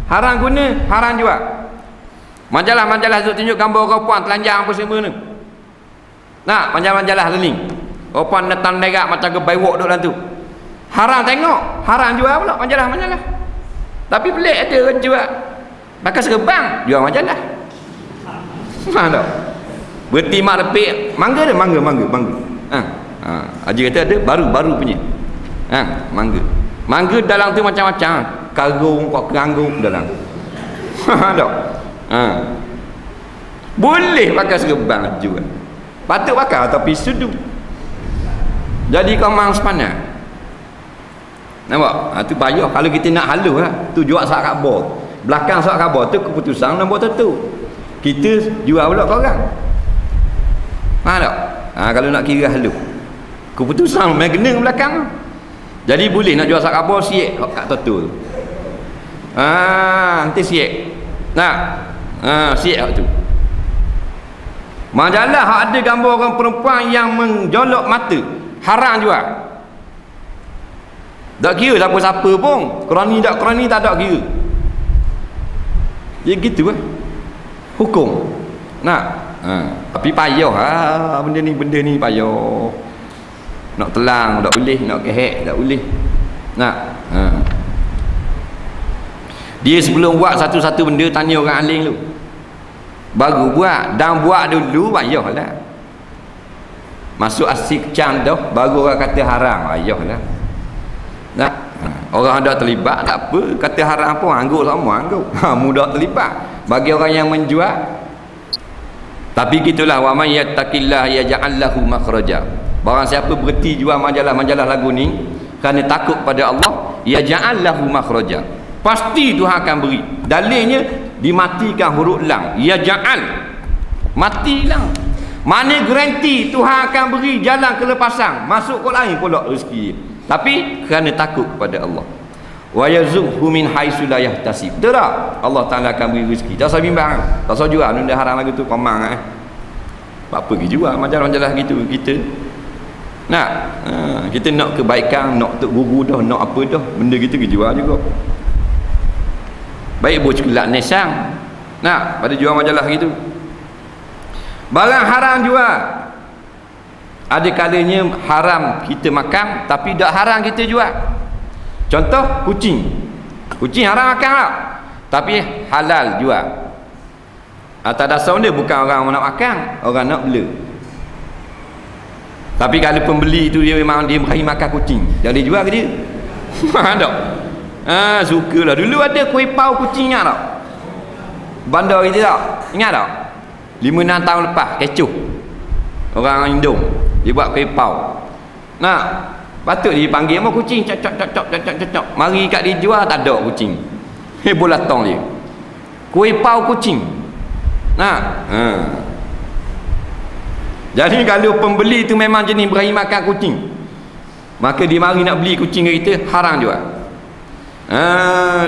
haram guna, haram jual. Majalah-majalah tu tunjuk gambar orang puan telanjang apa semua ni. Majalah-majalah learning. Orang puan netan dekat macam ke baywalk duduk dalam tu. Haram tengok, haram jual pula majalah-majalah. Tapi pelik ada orang jual. Bakal serebang jual majalah. Tak? Berhenti mak repik, mangga dia, mangga. Haji kata ada baru punya. Mangga dalam tu macam-macam. Karung, kok keranggung dalam. Tak? Boleh pakai serban laju. Patut pakai tapi sudu. Jadi kau mang sepanas. Nampak? Tu payah kalau kita nak halus lah. Tu jual sak Kaabah. Belakang sak Kaabah tu keputusan nombor tertentu. Kita jual pula ke orang. Faham tak? Kalau nak kira halus. Keputusan main kena belakang. Jadi boleh nak jual sak Kaabah siap kat tertentu. Nanti siap. Nak? Siap tu. Majalah hak ada gambar orang perempuan yang menjolok mata, haram jual. Tak kira siapa-siapa pun, kerani tak kerani tak ada kira. Ya gitu lah hukum. Nak? Tapi payah benda ni payah. Nak telang tak boleh, nak kehek tak boleh. Nak? Dia sebelum buat satu-satu benda tanya orang alim dulu. Baru buat, dan buat dulu payahlah. Masuk asik cang dah baru orang kata haram, payahlah. Nah, orang ada terlibat tak apa, kata haram pun anggur sama anggur. Mudah terlibat bagi orang yang menjual. Tapi gitulah, wa may yattaqillah yaj'al lahu makhraja. Barang siapa berhenti jual majalah-majalah lagu ni kerana takut pada Allah, yaj'al lahu makhraja. Pasti Tuhan akan beri. Dalilnya dimatikan huruf lam. Yaj'al, mati lang. Mana garanti Tuhan akan beri jalan kelepasan, masuk kot lain pula rezeki. Tapi kerana takut kepada Allah. Wa yazughu min haitsu la yahtasib. Betul tak? Allah Taala akan beri rezeki. Tak usah bimbang. Tak usah jual benda haram lagu tu komang Apa pergi jual majalah-majalah gitu kita. Nak kita nak kebaikan, nak tok guru dah, nak apa dah, benda kita pergi jual juga. Baik bos kelak nesang. Nak pada jual majalah gitu. Barang haram jual. Ada kalanya haram kita makan tapi tak haram kita jual. Contoh kucing. Kucing haram makan tak? Tapi halal jual. Atas dasar dia bukan orang nak makan, orang nak bela. Tapi kalau pembeli tu dia memang dia berani makan kucing, jadi jual ke dia? Faham tak? Sukalah. Dulu ada kuih pau kucing, ingat tak? Bandar kita tak? Ingat tak? 5-6 tahun lepas, kecoh. Orang Indong dia buat kuih pau. Nah, patut dia panggil apa kucing, cocok. Mari kat dia jual tak ada kucing. Bola tong dia. Kuih pau kucing. Nah, jadi kalau pembeli tu memang jenis berani makan kucing, maka dia mari nak beli kucing kita, haram jual.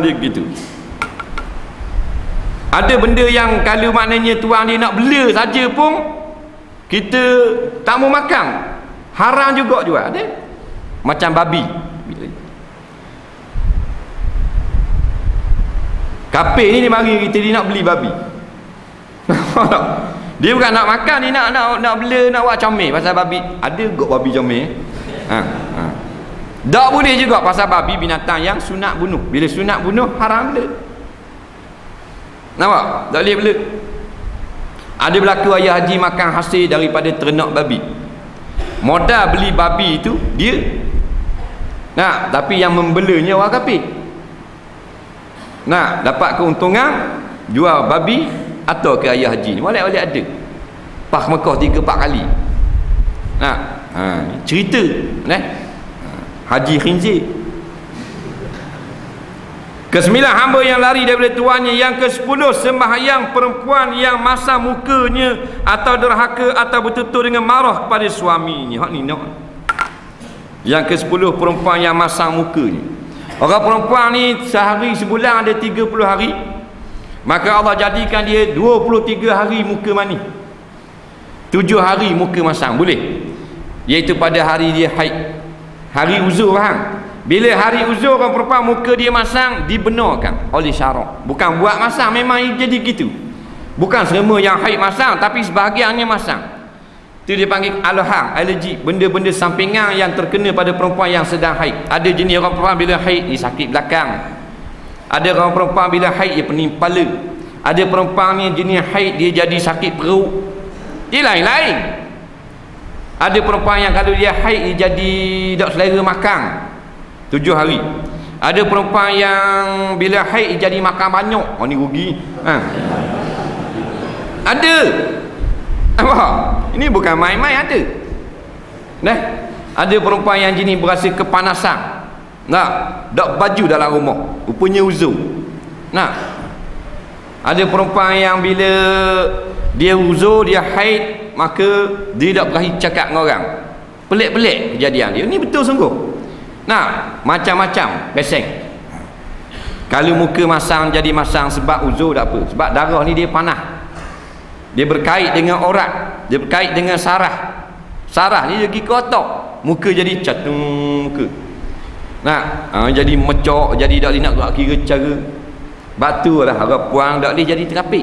Dia gitu. Ada benda yang kalau maknanya tuan dia nak bela saja pun kita tak mau makan, haram juga jual. Ada macam babi. Kafir ni dia mari kita, dia nak beli babi. Dia bukan nak makan, dia nak bela, nak buat comel pasal babi. Ada gok babi comel. Tak boleh juga pasal babi binatang yang sunat bunuh. Bila sunat bunuh haram bela. Nampak? Tak boleh bela. Ada berlaku ayah haji makan hasil daripada ternak babi. Modal beli babi itu dia. Nah, tapi yang membelanya orang kafir. Nah, dapat keuntungan jual babi atau ke ayah haji ni. Boleh ada. Pak Mekah 3-4 kali. Nah, cerita Haji Khinzir. Ke-9 hamba yang lari daripada tuannya. Yang ke-10 sembahyang perempuan yang masam mukanya atau derhaka atau bertutur dengan marah kepada suaminya. Hak ni nak. Yang ke-10 perempuan yang masam mukanya. Orang perempuan ni sehari sebulan ada 30 hari. Maka Allah jadikan dia 23 hari muka mani, 7 hari muka masam. Boleh. Iaitu pada hari dia haid, hari uzur, faham? Bila hari uzur orang perempuan muka dia masam, dibenarkan oleh syarak. Bukan buat masam, memang jadi gitu. Bukan semua yang haid masam, tapi sebahagiannya masam. Itu dia panggil alham, alergi, benda-benda sampingan yang terkena pada perempuan yang sedang haid. Ada jenis orang perempuan bila haid ni sakit belakang. Ada orang perempuan bila haid dia pening kepala. Ada perempuan ni jenis haid dia jadi sakit perut. Dia lain-lain. Ada perempuan yang kalau dia haid dia jadi tak selera makan 7 hari. Ada perempuan yang bila haid dia jadi makan banyak. Oh ni rugi. Ada. Apa? Ini bukan main-main, ada. Nah, ada perempuan yang jenis berasa kepanasan. Nah, tak baju dalam rumah. Rupanya uzur. Nah, ada perempuan yang bila dia uzur, dia haid, maka dia tak berani cakap dengan orang. Pelik-pelik kejadian dia. Ini betul sungguh. Nah, macam-macam peseng. Kalau muka masam jadi masam sebab uzur tak apa. Sebab darah ni dia panas. Dia berkait dengan orat, dia berkait dengan sarah. Sarah ni lagi kotor, muka jadi catung muka. Nah, jadi mecok, jadi tak boleh nak kira cara. Batu lah harap puang tak boleh jadi terapik.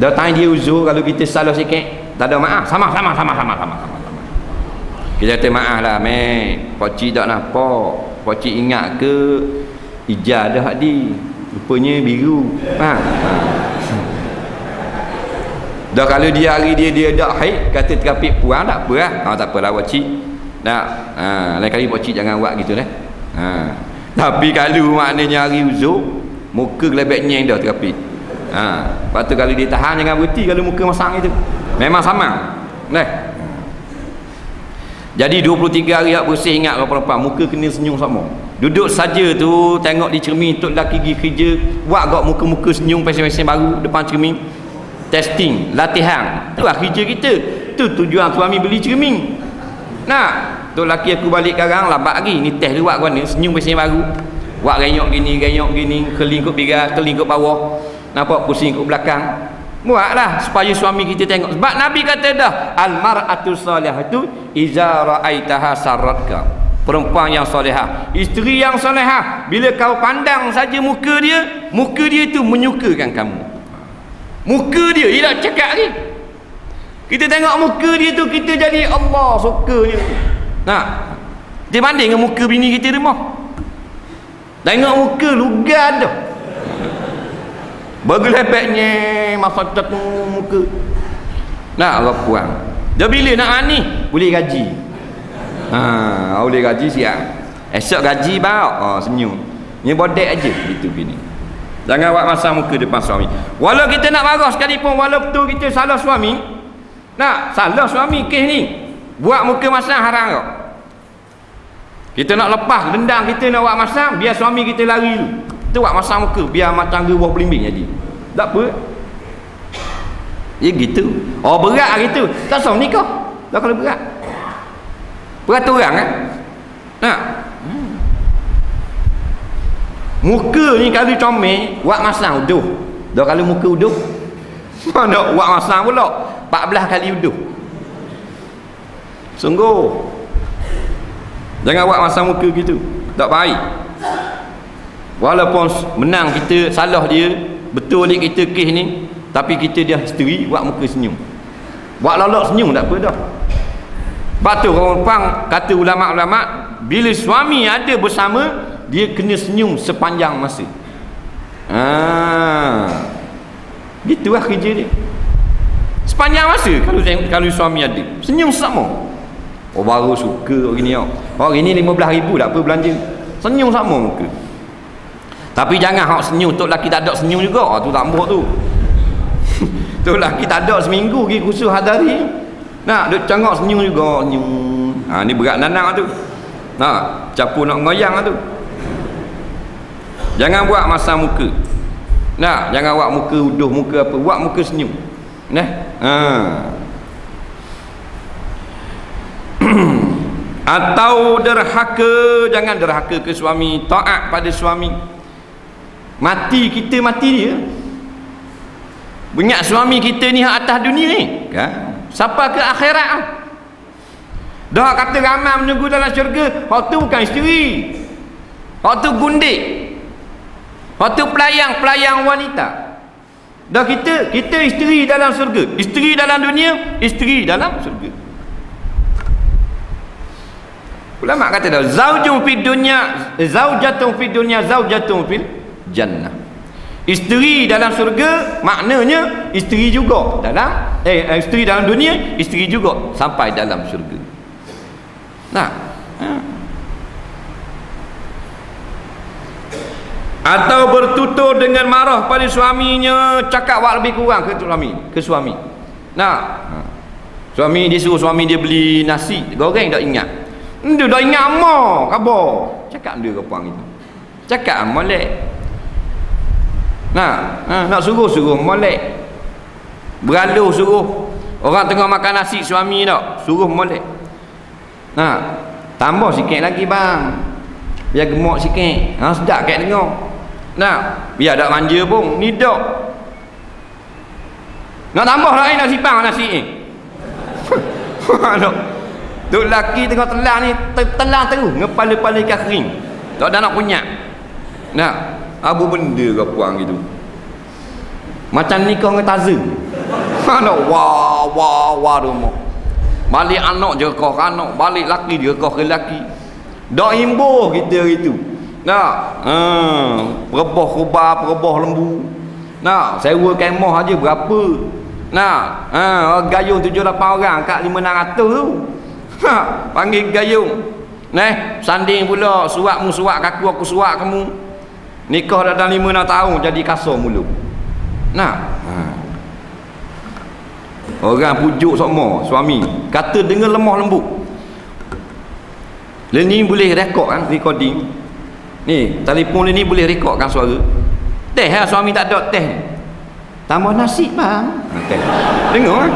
Dah tanya dia uzur, kalau kita salah sikit, tak ada maaf. Sama. Kita kata maaf lah, mek. Pakcik tak nampak. Pakcik ingat ke hijau dah hadi. Rupanya biru. Dah kalau dia hari dia dak haid, kata terapik puang tak apa lah. Tak apalah pakcik. Nak lain kali pakcik jangan buat gitu dah. Tapi kalau maknanya hari uzur, muka gelabek nyeng dah terapik. Lepas tu kalau dia tahan jangan berhenti kalau muka masang itu. Memang sama. Nah. Jadi 23 hari hak bersih, ingat kalau perempuan muka kena senyum sama. Duduk saja tu tengok di cermin tok lelaki pergi kerja, buat gak muka-muka senyum pesen-pesen baru depan cermin. Testing, latihan. Tu lah kerja kita. Tu tujuan suami beli cermin. Nah, tu lelaki aku balik sekarang lambat lagi. Ni test dia buat mana senyum pesen baru. Buat ganyok gini, keling kot bigar, keling kot bawah. Nampak pusing kot belakang. Buatlah supaya suami kita tengok. Sebab Nabi kata dah, al-mar'atu salihatu iza ra'aitaha sarratka. Perempuan yang solehah, isteri yang solehah, bila kau pandang saja muka dia tu menyukakan kamu. Muka dia tak cakap lagi. Kita tengok muka dia tu, kita jadi Allah sukanya. Nah, dia banding dengan muka bini kita di rumah. Tengok muka lugan dah. Bergelepeknya masa satu muka. Nak Allah puang. Dah bila nak ni? Boleh gaji. Boleh gaji siap. Esok gaji bau. Senyum. Ni bodek aja gitu gini. Jangan buat masa muka depan suami. Walau kita nak marah sekalipun, walau betul kita salah suami. Nak salah suami kes ni. Buat muka masam haram kau. Kita nak lepas dendam kita nak buat masam, biar suami kita lari dulu. Kita buat masam muka biar macam gerbau belimbing jadi. Tak apa. Ya gitu. Berat gitu. Tak sah nikah. Tak kalau berat. Peraturan kan? Nah. Muka ni kalau comel, buat masam uduh. Dah kalau muka uduh. Nak buat masam pula 14 kali uduh. Sungguh. Jangan buat masam muka gitu. Tak baik. Walaupun menang kita, salah dia, betul ni kita kes ni, tapi kita dia isteri buat muka senyum. Buat lolok senyum tak apa dah. Sebab tu orang kata ulama-ulama, bila suami ada bersama, dia kena senyum sepanjang masa. Gitulah kerja dia. Sepanjang masa kalau suami ada, senyum sama. Baru suka hari ni. Hari ni 15,000 tak apa belanja. Senyum sama muka. Tapi jangan hak senyum tok laki tak ada senyum juga. Tu tak mbok tu. Tok laki tak ada seminggu pergi kursus hadari. Nak duk cangak senyum juga, senyum. Ni berat nanang tu. Capu nak ngoyang tu. Jangan buat masa muka. Jangan buat muka uduh, muka apa. Buat muka senyum. Atau derhaka, jangan derhaka ke suami, taat pada suami. Mati kita mati dia. Banyak suami kita ni atas dunia ni kan? Siapa ke akhirat? Dah kata ramai menunggu dalam syurga. Hak tu bukan isteri. Hak tu gundik. Hak tu pelayang wanita. Dah kita isteri dalam syurga. Isteri dalam dunia, isteri dalam syurga. Ulama kata dah, zaujun fid dunya, zaujatun fid dunya, zaujatun fil jannah. Isteri dalam syurga maknanya isteri juga dalam isteri dalam dunia, isteri juga sampai dalam syurga. Atau bertutur dengan marah pada suaminya, cakap wak lebih kurang ke suami. Nah, suami dia suruh suami dia beli nasi goreng, tak ingat. Dia dah ingat mak khabar. Cakap dia ke puang itu. Cakap molek. Nah, nak suruh molek. Beraluh suruh orang tengah makan nasi suami tak, suruh molek. Nah, tambah sikit lagi bang. Biar gemuk sikit. Sedap kat dengar. Nah, biar tak manja pun, ni dak. Nak tambah lain nasi pang nasi ni. Tok laki tengah telan ni, telan terus ngepala-pala ikan kering. Tak ada nak punya. Nah, apa benda ke puang gitu. Macam nikah dengan Taza. Nak wah rumah. Balik anak je kau anak, balik laki dia kau ke laki. Dak imbuh kita gitu. Nah, perebah kubah, perebah lembu. Nah, sewa kemah aja berapa? Nah, gayung 7-8 orang kat 500 tu. Panggil gayung. Sanding pula, suakmu suak kaku, aku suak kamu. Nikah dah 5-6 tahun jadi kasar mulu. Nah, orang pujuk semua suami, kata dengan lemah lembut. Ni boleh rekod kan, recording. Ni, telefon ni boleh rekodkan suara. Teh lah suami tak ada teh. Tambah nasi bang. Teh. Dengar kan?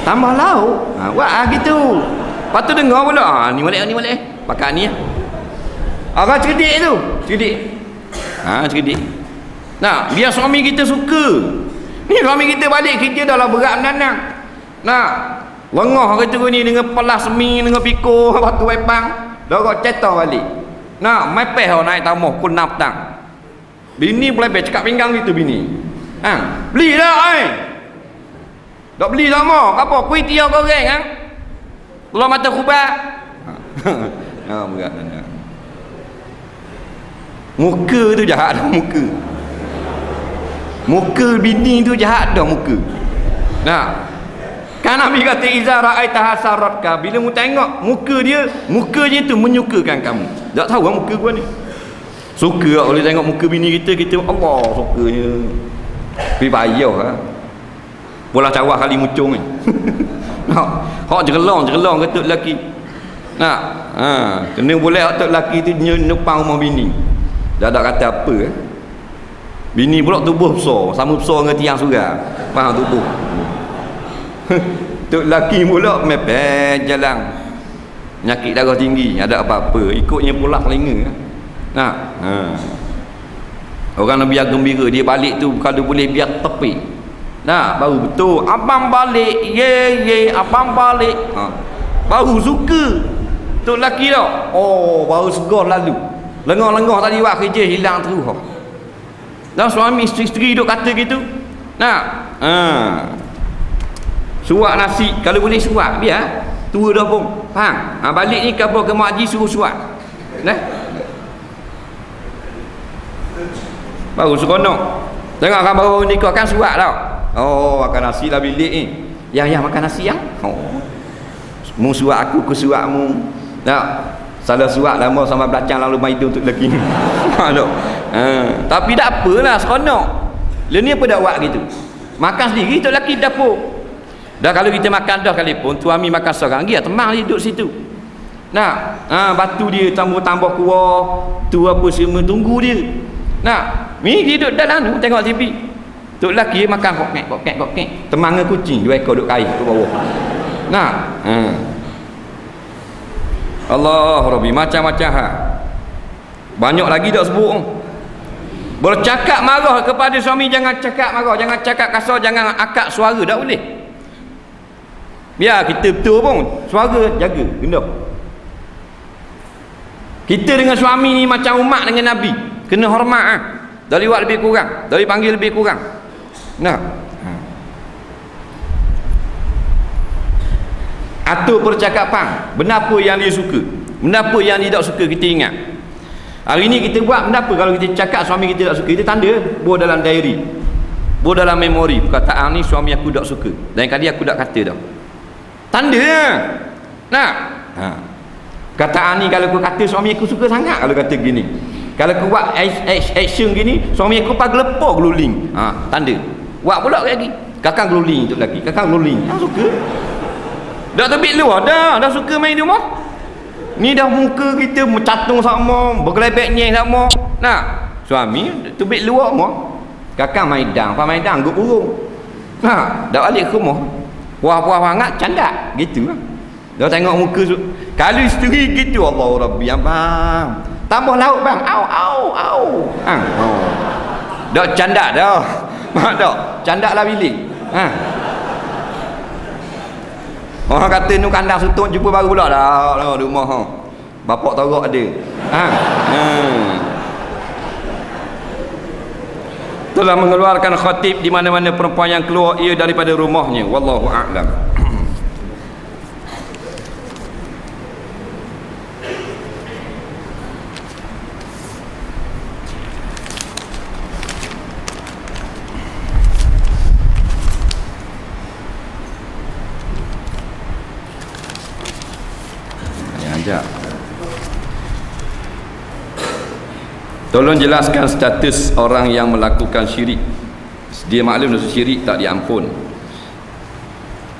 Tambah lauk. Wah gitu. Lepas tu dengar pula. Ni molek. Pakai ni. Orang cerdik tu. Cerdik. Nah, biar suami kita suka. Ni suami kita balik kerja dah lah berat menanang. Nah, lengah kata ni dengan pelas mi, dengan pikul, batu wepang. Dah kau cetak balik. Nah, mepeh kau naik tamuh pukul 6 petang. Bini boleh cakap pinggang gitu bini. Beli dah tak beli lama. Apa? Kuih tiaw goreng kan? Telur mata kubak. Berat. Muka tu jahat dah muka. Muka bini tu jahat dah muka. Nah, kan Nabi kata iza ra'aita hasaratka, bila mu tengok muka dia tu menyukakan kamu. Tak tahu muka gua ni. Suka boleh tengok muka bini kita Allah sukanya. Pergi payah lah. Bola cawah kali mucung ni. Hak jerelong ketuk lelaki. Kena boleh ketuk lelaki tu nupang rumah bini. Dah tak kata apa Bini pula tubuh besar, sama besar dengan tiang surah. Faham tubuh. Tok lelaki pula mepet jalan. Penyakit darah tinggi, ada apa-apa ikutnya pula telinga. Orang nak biar gembira, dia balik tu kalau boleh biar tepi. Baru betul abang balik, ye abang balik. Baru suka tok lelaki dah. Baru segar lalu. Lengah-lengah tadi buat kerja hilang terus. Dan suami isteri duk kata gitu. Suak nasi kalau boleh suak biar tua dah pun. Faham? Balik ni kabur ke mak haji suruh suak. Baru seronok. Tengok kan baru nikah kan suak tau. Makan nasi lah bilik ni. Yang makan nasi yang. Mu suak aku suakmu. Salah suak lama sama belacang lalu main hidung untuk lelaki. Tapi tak apalah seronok. Ni apa dak buat gitu. Makan sendiri tu lelaki dapur. Dah kalau kita makan dah kali pun suami makan seorang dia temang dia duduk situ. Batu dia tambah kuah, tu apa semua tunggu dia. Ni dia duduk dalam tu tengok TV. Tok lelaki makan kokek. Temang dengan kucing, dua ekor duduk kain ke bawah. Allah Rabbi, macam-macam banyak lagi tak sebut. Bercakap marah kepada suami, jangan cakap marah, jangan cakap kasar, jangan akak suara, tak boleh. Biar kita betul pun suara jaga, kena. Kita dengan suami ni macam umat dengan Nabi, kena hormat dari buat lebih kurang, dari panggil lebih kurang. Atur percakapan, benda apa yang dia suka, benda apa yang dia tak suka, kita ingat. Hari ni kita buat benda apa, kalau kita cakap suami kita tak suka, kita tanda, buat dalam diary, buat dalam memori, perkataan ni suami aku tak suka, lain kali aku tak kata dah, tanda kataan ni kalau aku kata suami aku suka sangat, kalau kata gini, Kalau aku buat action gini, suami aku pagi lepas geluling. Tanda. Buat pula lagi. Kakang geluling tu lagi. Kakang geluling. Suka. Dah terbit luar dah suka main di rumah. Ni dah muka kita mencatung sama, bergelebek nyeng sama. Nak suami terbit luar rumah. Kakang maidang, apa maidang gut burung. Dah balik ke rumah. Puah-puah hangat candak gitu lah. Dah tengok muka kalau isteri gitu, Allah Rabbi abang. Tambah lauk bang. Au. Dah candak dah. Mak dak. Candak lah bilik. Orang kata nu kandang sutut jumpa baru pula dah di rumah. Bapak torok ada. Telah mengeluarkan khatib di mana-mana perempuan yang keluar ia daripada rumahnya. Wallahu a'lam. Tolong jelaskan status orang yang melakukan syirik. Dia maklum dosa syirik tak diampun.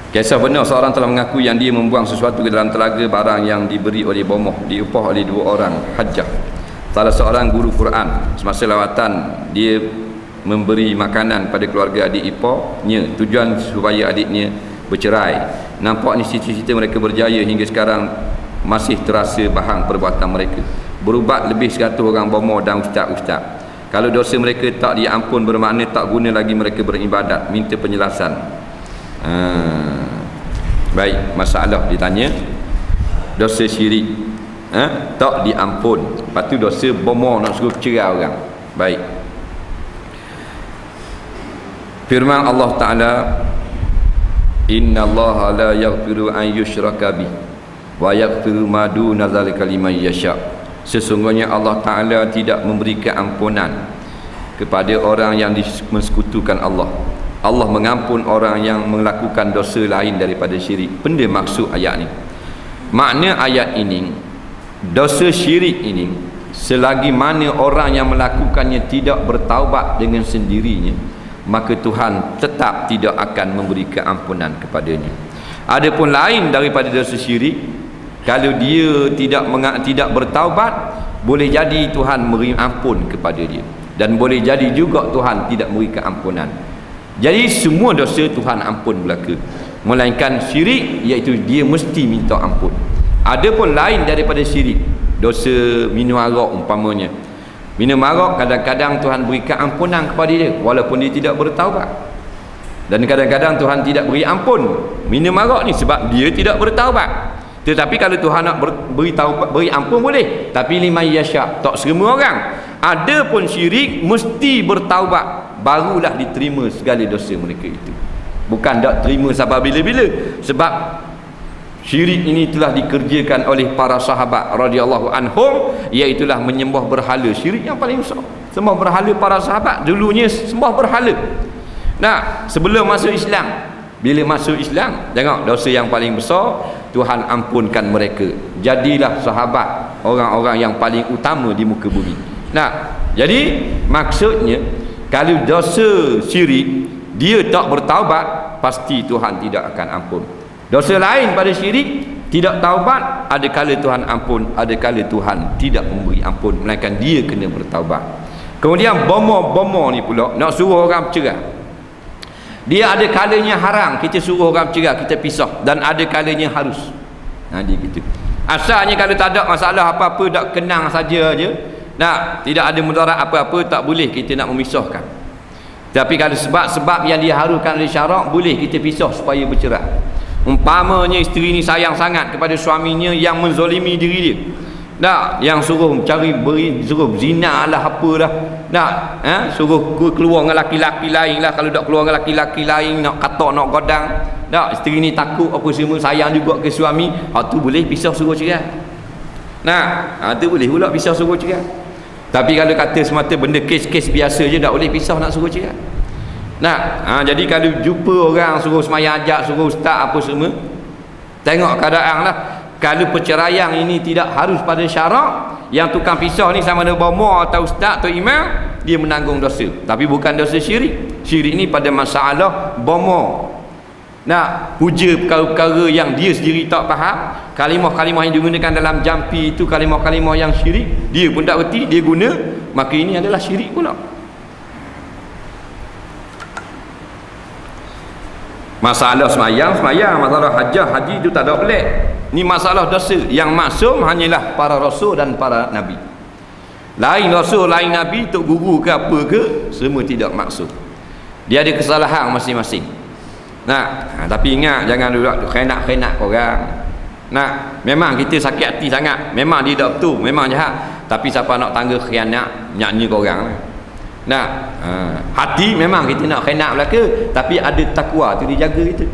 Kisah benar seorang telah mengaku yang dia membuang sesuatu ke dalam telaga barang yang diberi oleh bomoh, diupah oleh 2 orang hajjah. Salah seorang guru Quran semasa lawatan dia memberi makanan pada keluarga adik iparnya, tujuan supaya adiknya bercerai. Nampak ni cita-cita mereka berjaya hingga sekarang masih terasa bahang perbuatan mereka. Berubat lebih 100 orang bomoh dan ustaz-ustaz. Kalau dosa mereka tak diampun bermakna tak guna lagi mereka beribadat. Minta penjelasan. Baik, masalah ditanya dosa syirik tak diampun. Lepas tu dosa bomoh nak suruh cerai orang. Baik. Firman Allah Ta'ala, Inna Allah la yaghfiru an yushraka bih wa yaghfiru ma duna dzalika liman yasha'. Sesungguhnya Allah Ta'ala tidak memberi keampunan kepada orang yang mensekutukan Allah. Allah mengampun orang yang melakukan dosa lain daripada syirik. Benda maksud ayat ni, makna ayat ini, dosa syirik ini selagi mana orang yang melakukannya tidak bertaubat dengan sendirinya, maka Tuhan tetap tidak akan memberi keampunan kepadanya. Adapun lain daripada dosa syirik, kalau dia tidak bertaubat, boleh jadi Tuhan beri ampun kepada dia, dan boleh jadi juga Tuhan tidak beri keampunan. Jadi semua dosa Tuhan ampun belaka, melainkan syirik, iaitu dia mesti minta ampun. Adapun lain daripada syirik, dosa minum arak umpamanya. Minum arak kadang-kadang Tuhan beri keampunan kepada dia walaupun dia tidak bertaubat, dan kadang-kadang Tuhan tidak beri ampun minum arak ni sebab dia tidak bertaubat. Tetapi kalau Tuhan nak beri ampun boleh, tapi liman yasha', tak semua orang. Ada pun syirik mesti bertaubat barulah diterima segala dosa mereka itu. Bukan tak terima sampai bila-bila. Sebab syirik ini telah dikerjakan oleh para sahabat radhiyallahu anhum, iaitulah menyembah berhala. Syirik yang paling besar, sembah berhala. Para sahabat dulunya sembah berhala. Nah, sebelum masuk Islam, bila masuk Islam, tengok dosa yang paling besar, Tuhan ampunkan mereka. Jadilah sahabat orang-orang yang paling utama di muka bumi. Nah, jadi maksudnya kalau dosa syirik dia tak bertaubat, pasti Tuhan tidak akan ampun. Dosa lain pada syirik, tidak taubat, ada kala Tuhan ampun, ada kala Tuhan tidak memberi ampun, melainkan dia kena bertaubat. Kemudian bomoh ni pula nak suruh orang bercerai. Dia ada kalanya haram, kita suruh orang bercerai, kita pisah, dan ada kalanya harus. Dia gitu. Asalnya kalau tak ada masalah apa-apa, tak kenang saja aja, tidak ada mudarat apa-apa, tak boleh kita nak memisahkan. Tapi kalau sebab-sebab yang diharukan oleh syarak, boleh kita pisah supaya bercerai. Umpamanya isteri ni sayang sangat kepada suaminya yang menzolimi diri dia, yang suruh suruh zina lah apalah, suruh keluar dengan laki-laki lain lah. Kalau tak keluar dengan laki-laki lain, nak katak, nak godang, isteri ni takut apa semua, sayang juga ke suami, tu boleh pisah suruh cerai. Tu boleh pula pisah suruh cerai. Tapi kalau kata semata benda kes-kes biasa je, tak boleh pisah nak suruh cerai. Jadi kalau jumpa orang suruh semayang ajak, suruh ustaz apa semua, tengok keadaan lah. kalau perceraian ini tidak harus pada syarak, yang tukang pisah ni sama ada bomo atau ustaz atau imam, dia menanggung dosa. Tapi bukan dosa syirik. Syirik ni pada masalah bomo, nak puja perkara-perkara yang dia sendiri tak faham. Kalimah-kalimah yang digunakan dalam jampi itu kalimah-kalimah yang syirik, dia pun tak erti, dia guna, maka ini adalah syirik pula. Masalah semayang, masalah hajah, haji itu tak ada pelik. Ni masalah dosa. Yang maksum hanyalah para rasul dan para nabi. Lain rasul, lain nabi, tok guru ke apa ke, semua tidak maksum. Dia ada kesalahan masing-masing. Nah, tapi ingat jangan duduk khenak-khenak korang. Nah, memang kita sakit hati sangat. Memang dia tak betul, memang jahat. Tapi siapa nak tangga khianat, nyanyi korang. Nah, hati memang kita nak khenak belaka, tapi ada takwa tu dijaga kita.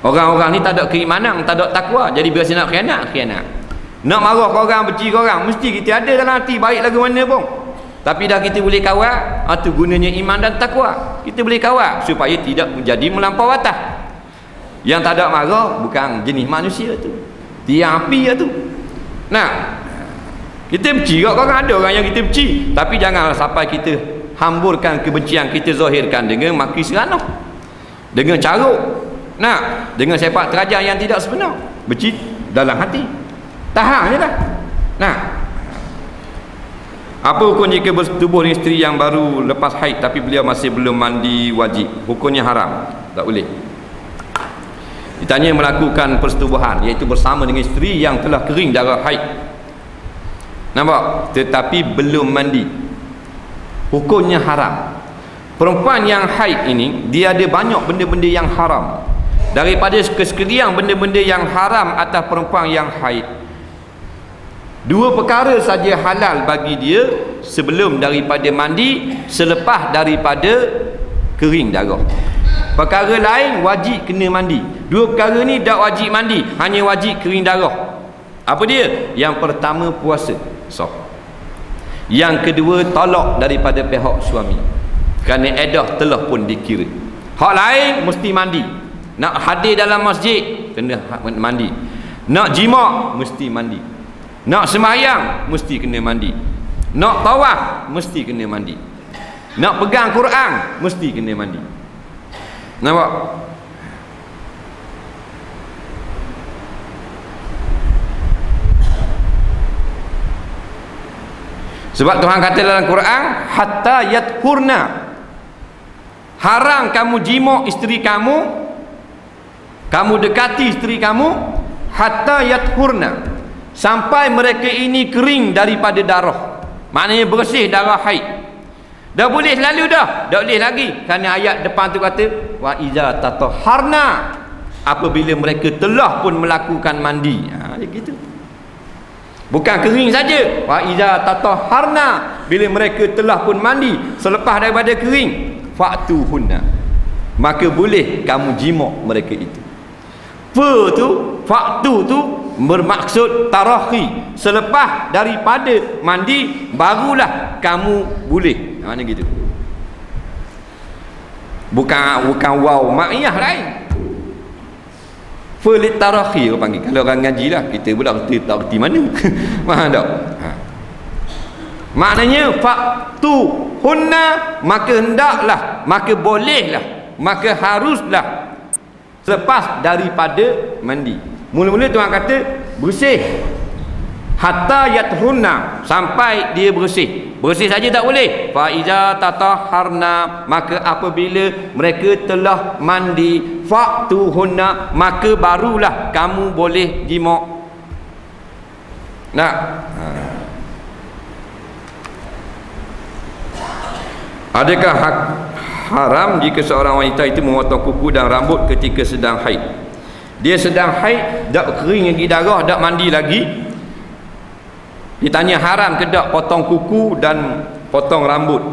Orang-orang ni tak ada keimanan, tak ada takwa, jadi biasa nak khianat. Nak marah korang, benci korang, mesti kita ada dalam hati, baik lagu mana pun. Tapi dah kita boleh kawal, tu gunanya iman dan takwa. Kita boleh kawal supaya tidak menjadi melampau batas. Yang tak ada marah bukan jenis manusia tu, tiang api tu. Nah, kita benci kat korang, ada orang yang kita benci, tapi janganlah sampai kita hamburkan kebencian, kita zahirkan dengan maki seranah, dengan caruk, nah, dengan sepak terajang yang tidak sebenar. Benci dalam hati, tahan je lah. Nah, apa hukum jika bertubuh dengan isteri yang baru lepas haid tapi beliau masih belum mandi wajib? Hukumnya haram, tak boleh. Ditanya melakukan persetubuhan, iaitu bersama dengan isteri yang telah kering darah haid, nampak, tetapi belum mandi, hukumnya haram. Perempuan yang haid ini, dia ada banyak benda-benda yang haram. Daripada kesekalian benda-benda yang haram atas perempuan yang haid, dua perkara saja halal bagi dia sebelum daripada mandi, selepas daripada kering darah. Perkara lain wajib kena mandi. Dua perkara ni tak wajib mandi, hanya wajib kering darah. Apa dia? Yang pertama puasa sah. Yang kedua talak daripada pihak suami, kerana edah telah pun dikira. Hak lain mesti mandi. Nak hadir dalam masjid kena mandi. Nak jima mesti mandi. Nak sembahyang mesti kena mandi. Nak tawaf mesti kena mandi. Nak pegang Quran mesti kena mandi. Nampak? Sebab Tuhan kata dalam Quran, hatta yathurna, haram kamu jima isteri kamu, kamu dekati isteri kamu, hatta yathurna, sampai mereka ini kering daripada darah, maknanya bersih darah haid. Dah boleh selalu dah, tak boleh lagi, kerana ayat depan tu kata wa iza tatahharna, apabila mereka telah pun melakukan mandi. Gitu. Bukan kering saja, wa iza tatahharna, bila mereka telah pun mandi, selepas daripada kering, fa'tuhunna, maka boleh kamu jima mereka itu. Faktu tu bermaksud tarahi, selepas daripada mandi barulah kamu boleh. Mana gitu. Bukan waw ma'iyah lain. Falit tarahi orang panggil. Kalau orang ngaji lah, kita pula kita tak erti mana. Faham tak? Maknanya faktu hunna, maka hendaklah, maka bolehlah, maka haruslah selepas daripada mandi. Mula-mula Tuhan kata bersih, hatta yathunna, sampai dia bersih. Bersih saja tak boleh. Fa iza tatahharna, maka apabila mereka telah mandi, fa'tuhunna, maka barulah kamu boleh jima. Nah, adakah haram jika seorang wanita itu memotong kuku dan rambut ketika sedang haid? Dia sedang haid, tak kering lagi darah, tak mandi lagi. Ditanya haram ke tak potong kuku dan potong rambut?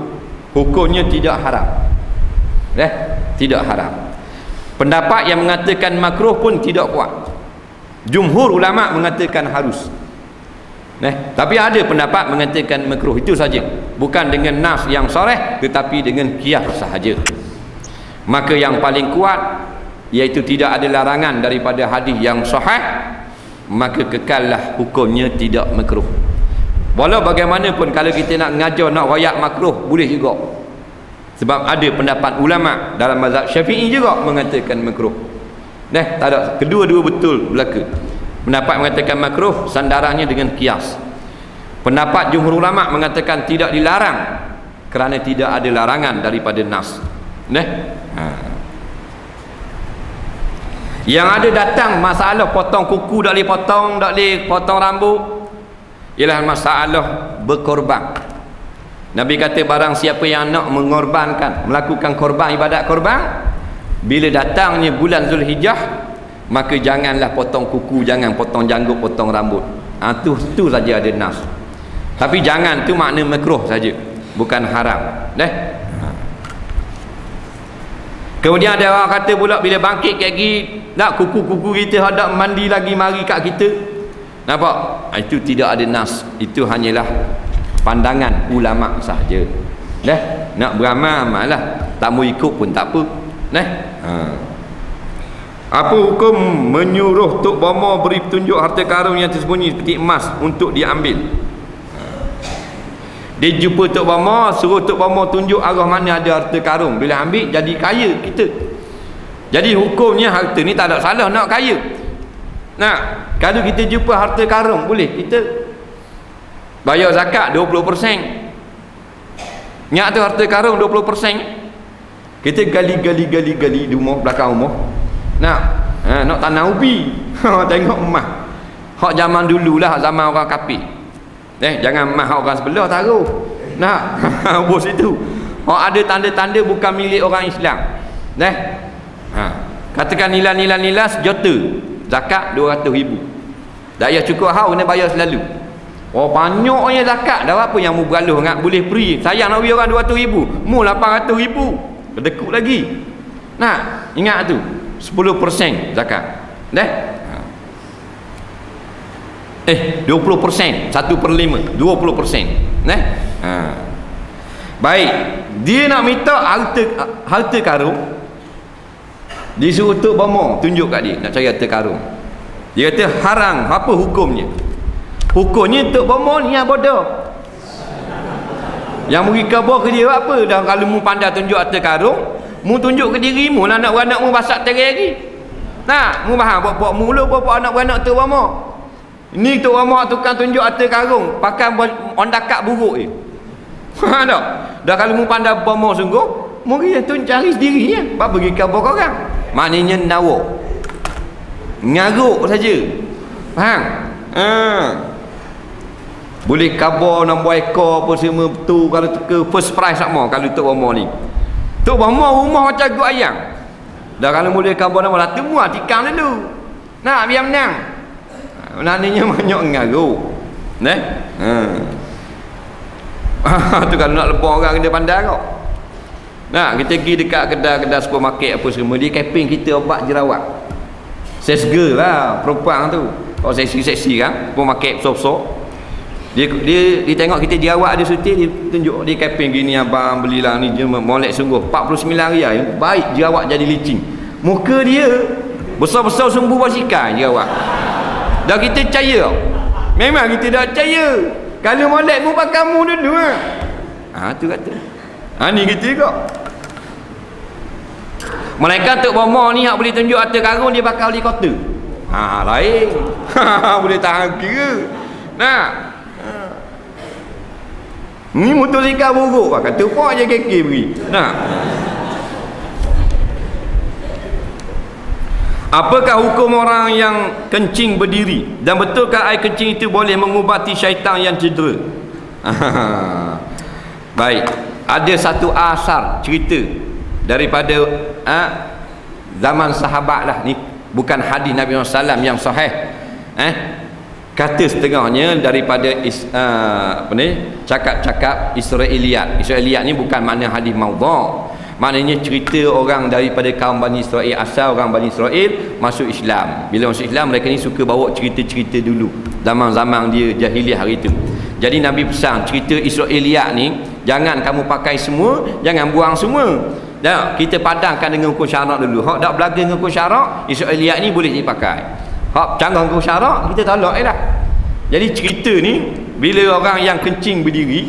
Hukumnya tidak haram. Tidak haram. Pendapat yang mengatakan makruh pun tidak kuat. Jumhur ulama mengatakan harus. Tapi ada pendapat mengatakan makruh, itu saja. Bukan dengan nas yang sharih, tetapi dengan qiyas sahaja. Maka yang paling kuat iaitu tidak ada larangan daripada hadis yang sahih maka kekallah hukumnya tidak makruh. Walau bagaimanapun kalau kita nak ngajar nak royak makruh boleh juga, sebab ada pendapat ulama dalam mazhab Syafi'i juga mengatakan makruh. Tak ada, kedua-dua betul berlaku. Pendapat mengatakan makruh sandarannya dengan qiyas. Pendapat jumhur ulama mengatakan tidak dilarang kerana tidak ada larangan daripada nas. Yang ada datang masalah potong kuku tak boleh potong rambut, ialah masalah berkorban. Nabi kata barang siapa yang nak mengorbankan, melakukan korban, ibadat korban, bila datangnya bulan Zulhijjah, maka janganlah potong kuku, jangan potong janggut, potong rambut. Tu saja ada nas. Tapi jangan tu makna makruh saja, bukan haram. Kemudian ada orang kata pula bila bangkit kat gigi, nak kuku-kuku kita hendak mandi lagi mari kat kita. Nampak? Itu tidak ada nas. Itu hanyalah pandangan ulama sahaja. Nak beramal amallah, tak mau ikut pun tak apa. Apa hukum menyuruh Tok Bomo beri petunjuk harta karun yang tersembunyi seperti emas untuk diambil? Dia jumpa Tok Bomo, suruh Tok Bomo tunjuk arah mana ada harta karun. Bila ambil jadi kaya kita. Jadi hukumnya harta ni tak ada salah nak kaya. Kalau kita jumpa harta karun boleh kita bayar zakat 20%. Nyak tu harta karun 20%. Kita gali di rumah, belakang rumah. Nak tanam ubi. Tengok emas. Hak zaman dululah, zaman orang kafir. Jangan emas orang sebelah taruh. Bos itu. Hak ada tanda-tanda bukan milik orang Islam. Katakan nilai sejuta, zakat 200,000. Tak payah cukup hau, kena bayar selalu. Banyaknya zakat. Dah apa yang mu beraluh ngat boleh free. Sayang nak bagi orang 200,000, mu 800,000. Kedekut lagi. Ingat tu 10% zakat. 20%, 1/5, 20%. Baik, dia nak minta harta karun. Disuruh Tok Bomo tunjuk kat dia nak cari harta karun. Dia kata haram. Apa hukumnya? Hukumnya Tok Bomo ni yang bodoh. Yang pergi khabar ke dia apa? Dah kalau mu pandai tunjuk harta karun, mu tunjuk ke dirimu lah, anak beranak mu basak terai lagi. Mu faham buat mula buat anak beranak Tok Bomo. Ni Tok Bomo tukang tunjuk harta karun, pakai on dakak buruk je. Tak? Dah kalau mu pandai Bomo sungguh, mu kena cari sendiri ya. Apa pergi khabar orang? Maknanya nawa. Ngaruk saja. Faham? Boleh khabar nombor ekor apa semua betul kalau ke first price sama kalau Tok Bomo ni. Tok Bomo rumah macam gua ayam. Dah kalau boleh khabar nombor lah temu tikam dulu. Biar menang. Maknanya banyak ngaruk. Tu kalau nak lebah orang kena pandai kau. Kita pergi dekat kedai-kedai supermarket apa semua, dia camping kita obat jerawat. Sesga lah perempuan tu. Kalau seksi-seksi kan, supermarket besar-besar. Dia tengok kita jerawat ada suti, dia tunjuk dia camping gini, abang belilah ni, dia molek sungguh 49 riyal. Baik jerawat jadi licin. Muka dia besar-besar sumbu basikal jerawat. Dah kita percaya. Memang kita dah percaya. Kalau molek mu pakai mu dulu tu kata. Ni kita juga. Malaikat Tok Bomo ni hak boleh tunjuk harta karun, dia bakal helikopter. Lain. Boleh tahan kira. Ni motosikal buruk kata pak je keke beri. Apakah hukum orang yang kencing berdiri, dan betulkah air kencing itu boleh mengubati syaitan yang cedera? Baik, ada satu asar cerita daripada zaman sahabat lah ni, bukan hadis Nabi SAW yang sahih. Kata setengahnya daripada cakap-cakap Israiliyat. Israiliyat ni bukan makna hadis maudhu'. Maknanya cerita orang daripada kaum Bani Israel, asal orang Bani Israel masuk Islam. Bila masuk Islam, mereka ni suka bawa cerita-cerita dulu, zaman-zaman dia jahiliah hari itu. Jadi Nabi pesan, cerita Israiliyat ni jangan kamu pakai semua, jangan buang semua. Kita padangkan dengan hukum syarak dulu. Hak tak berlaku dengan hukum syarak, Israiliyat ni boleh dipakai. hak canggah ke syarak kita tolak lah. Jadi cerita ni bila orang yang kencing berdiri,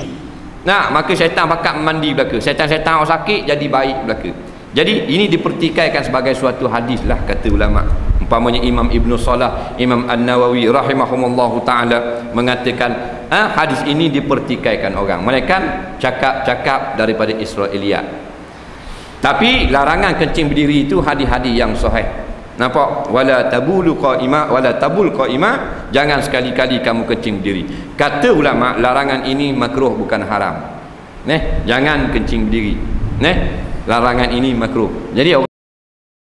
maka syaitan bakat mandi belaka. Syaitan-syaitan orang sakit jadi baik belaka. Jadi ini dipertikaikan sebagai suatu hadis lah kata ulama. Umpamanya Imam Ibn Salah, Imam An-Nawawi rahimahumullahu ta'ala mengatakan hadis ini dipertikaikan orang. Mereka cakap-cakap daripada Israiliyat. Tapi larangan kencing berdiri itu hadis-hadis yang sahih. Nampak? Wala tabulu qa'ima wala tabul qa'ima, jangan sekali-kali kamu kencing berdiri. Kata ulama larangan ini makruh bukan haram. Jangan kencing berdiri. Larangan ini makruh. Jadi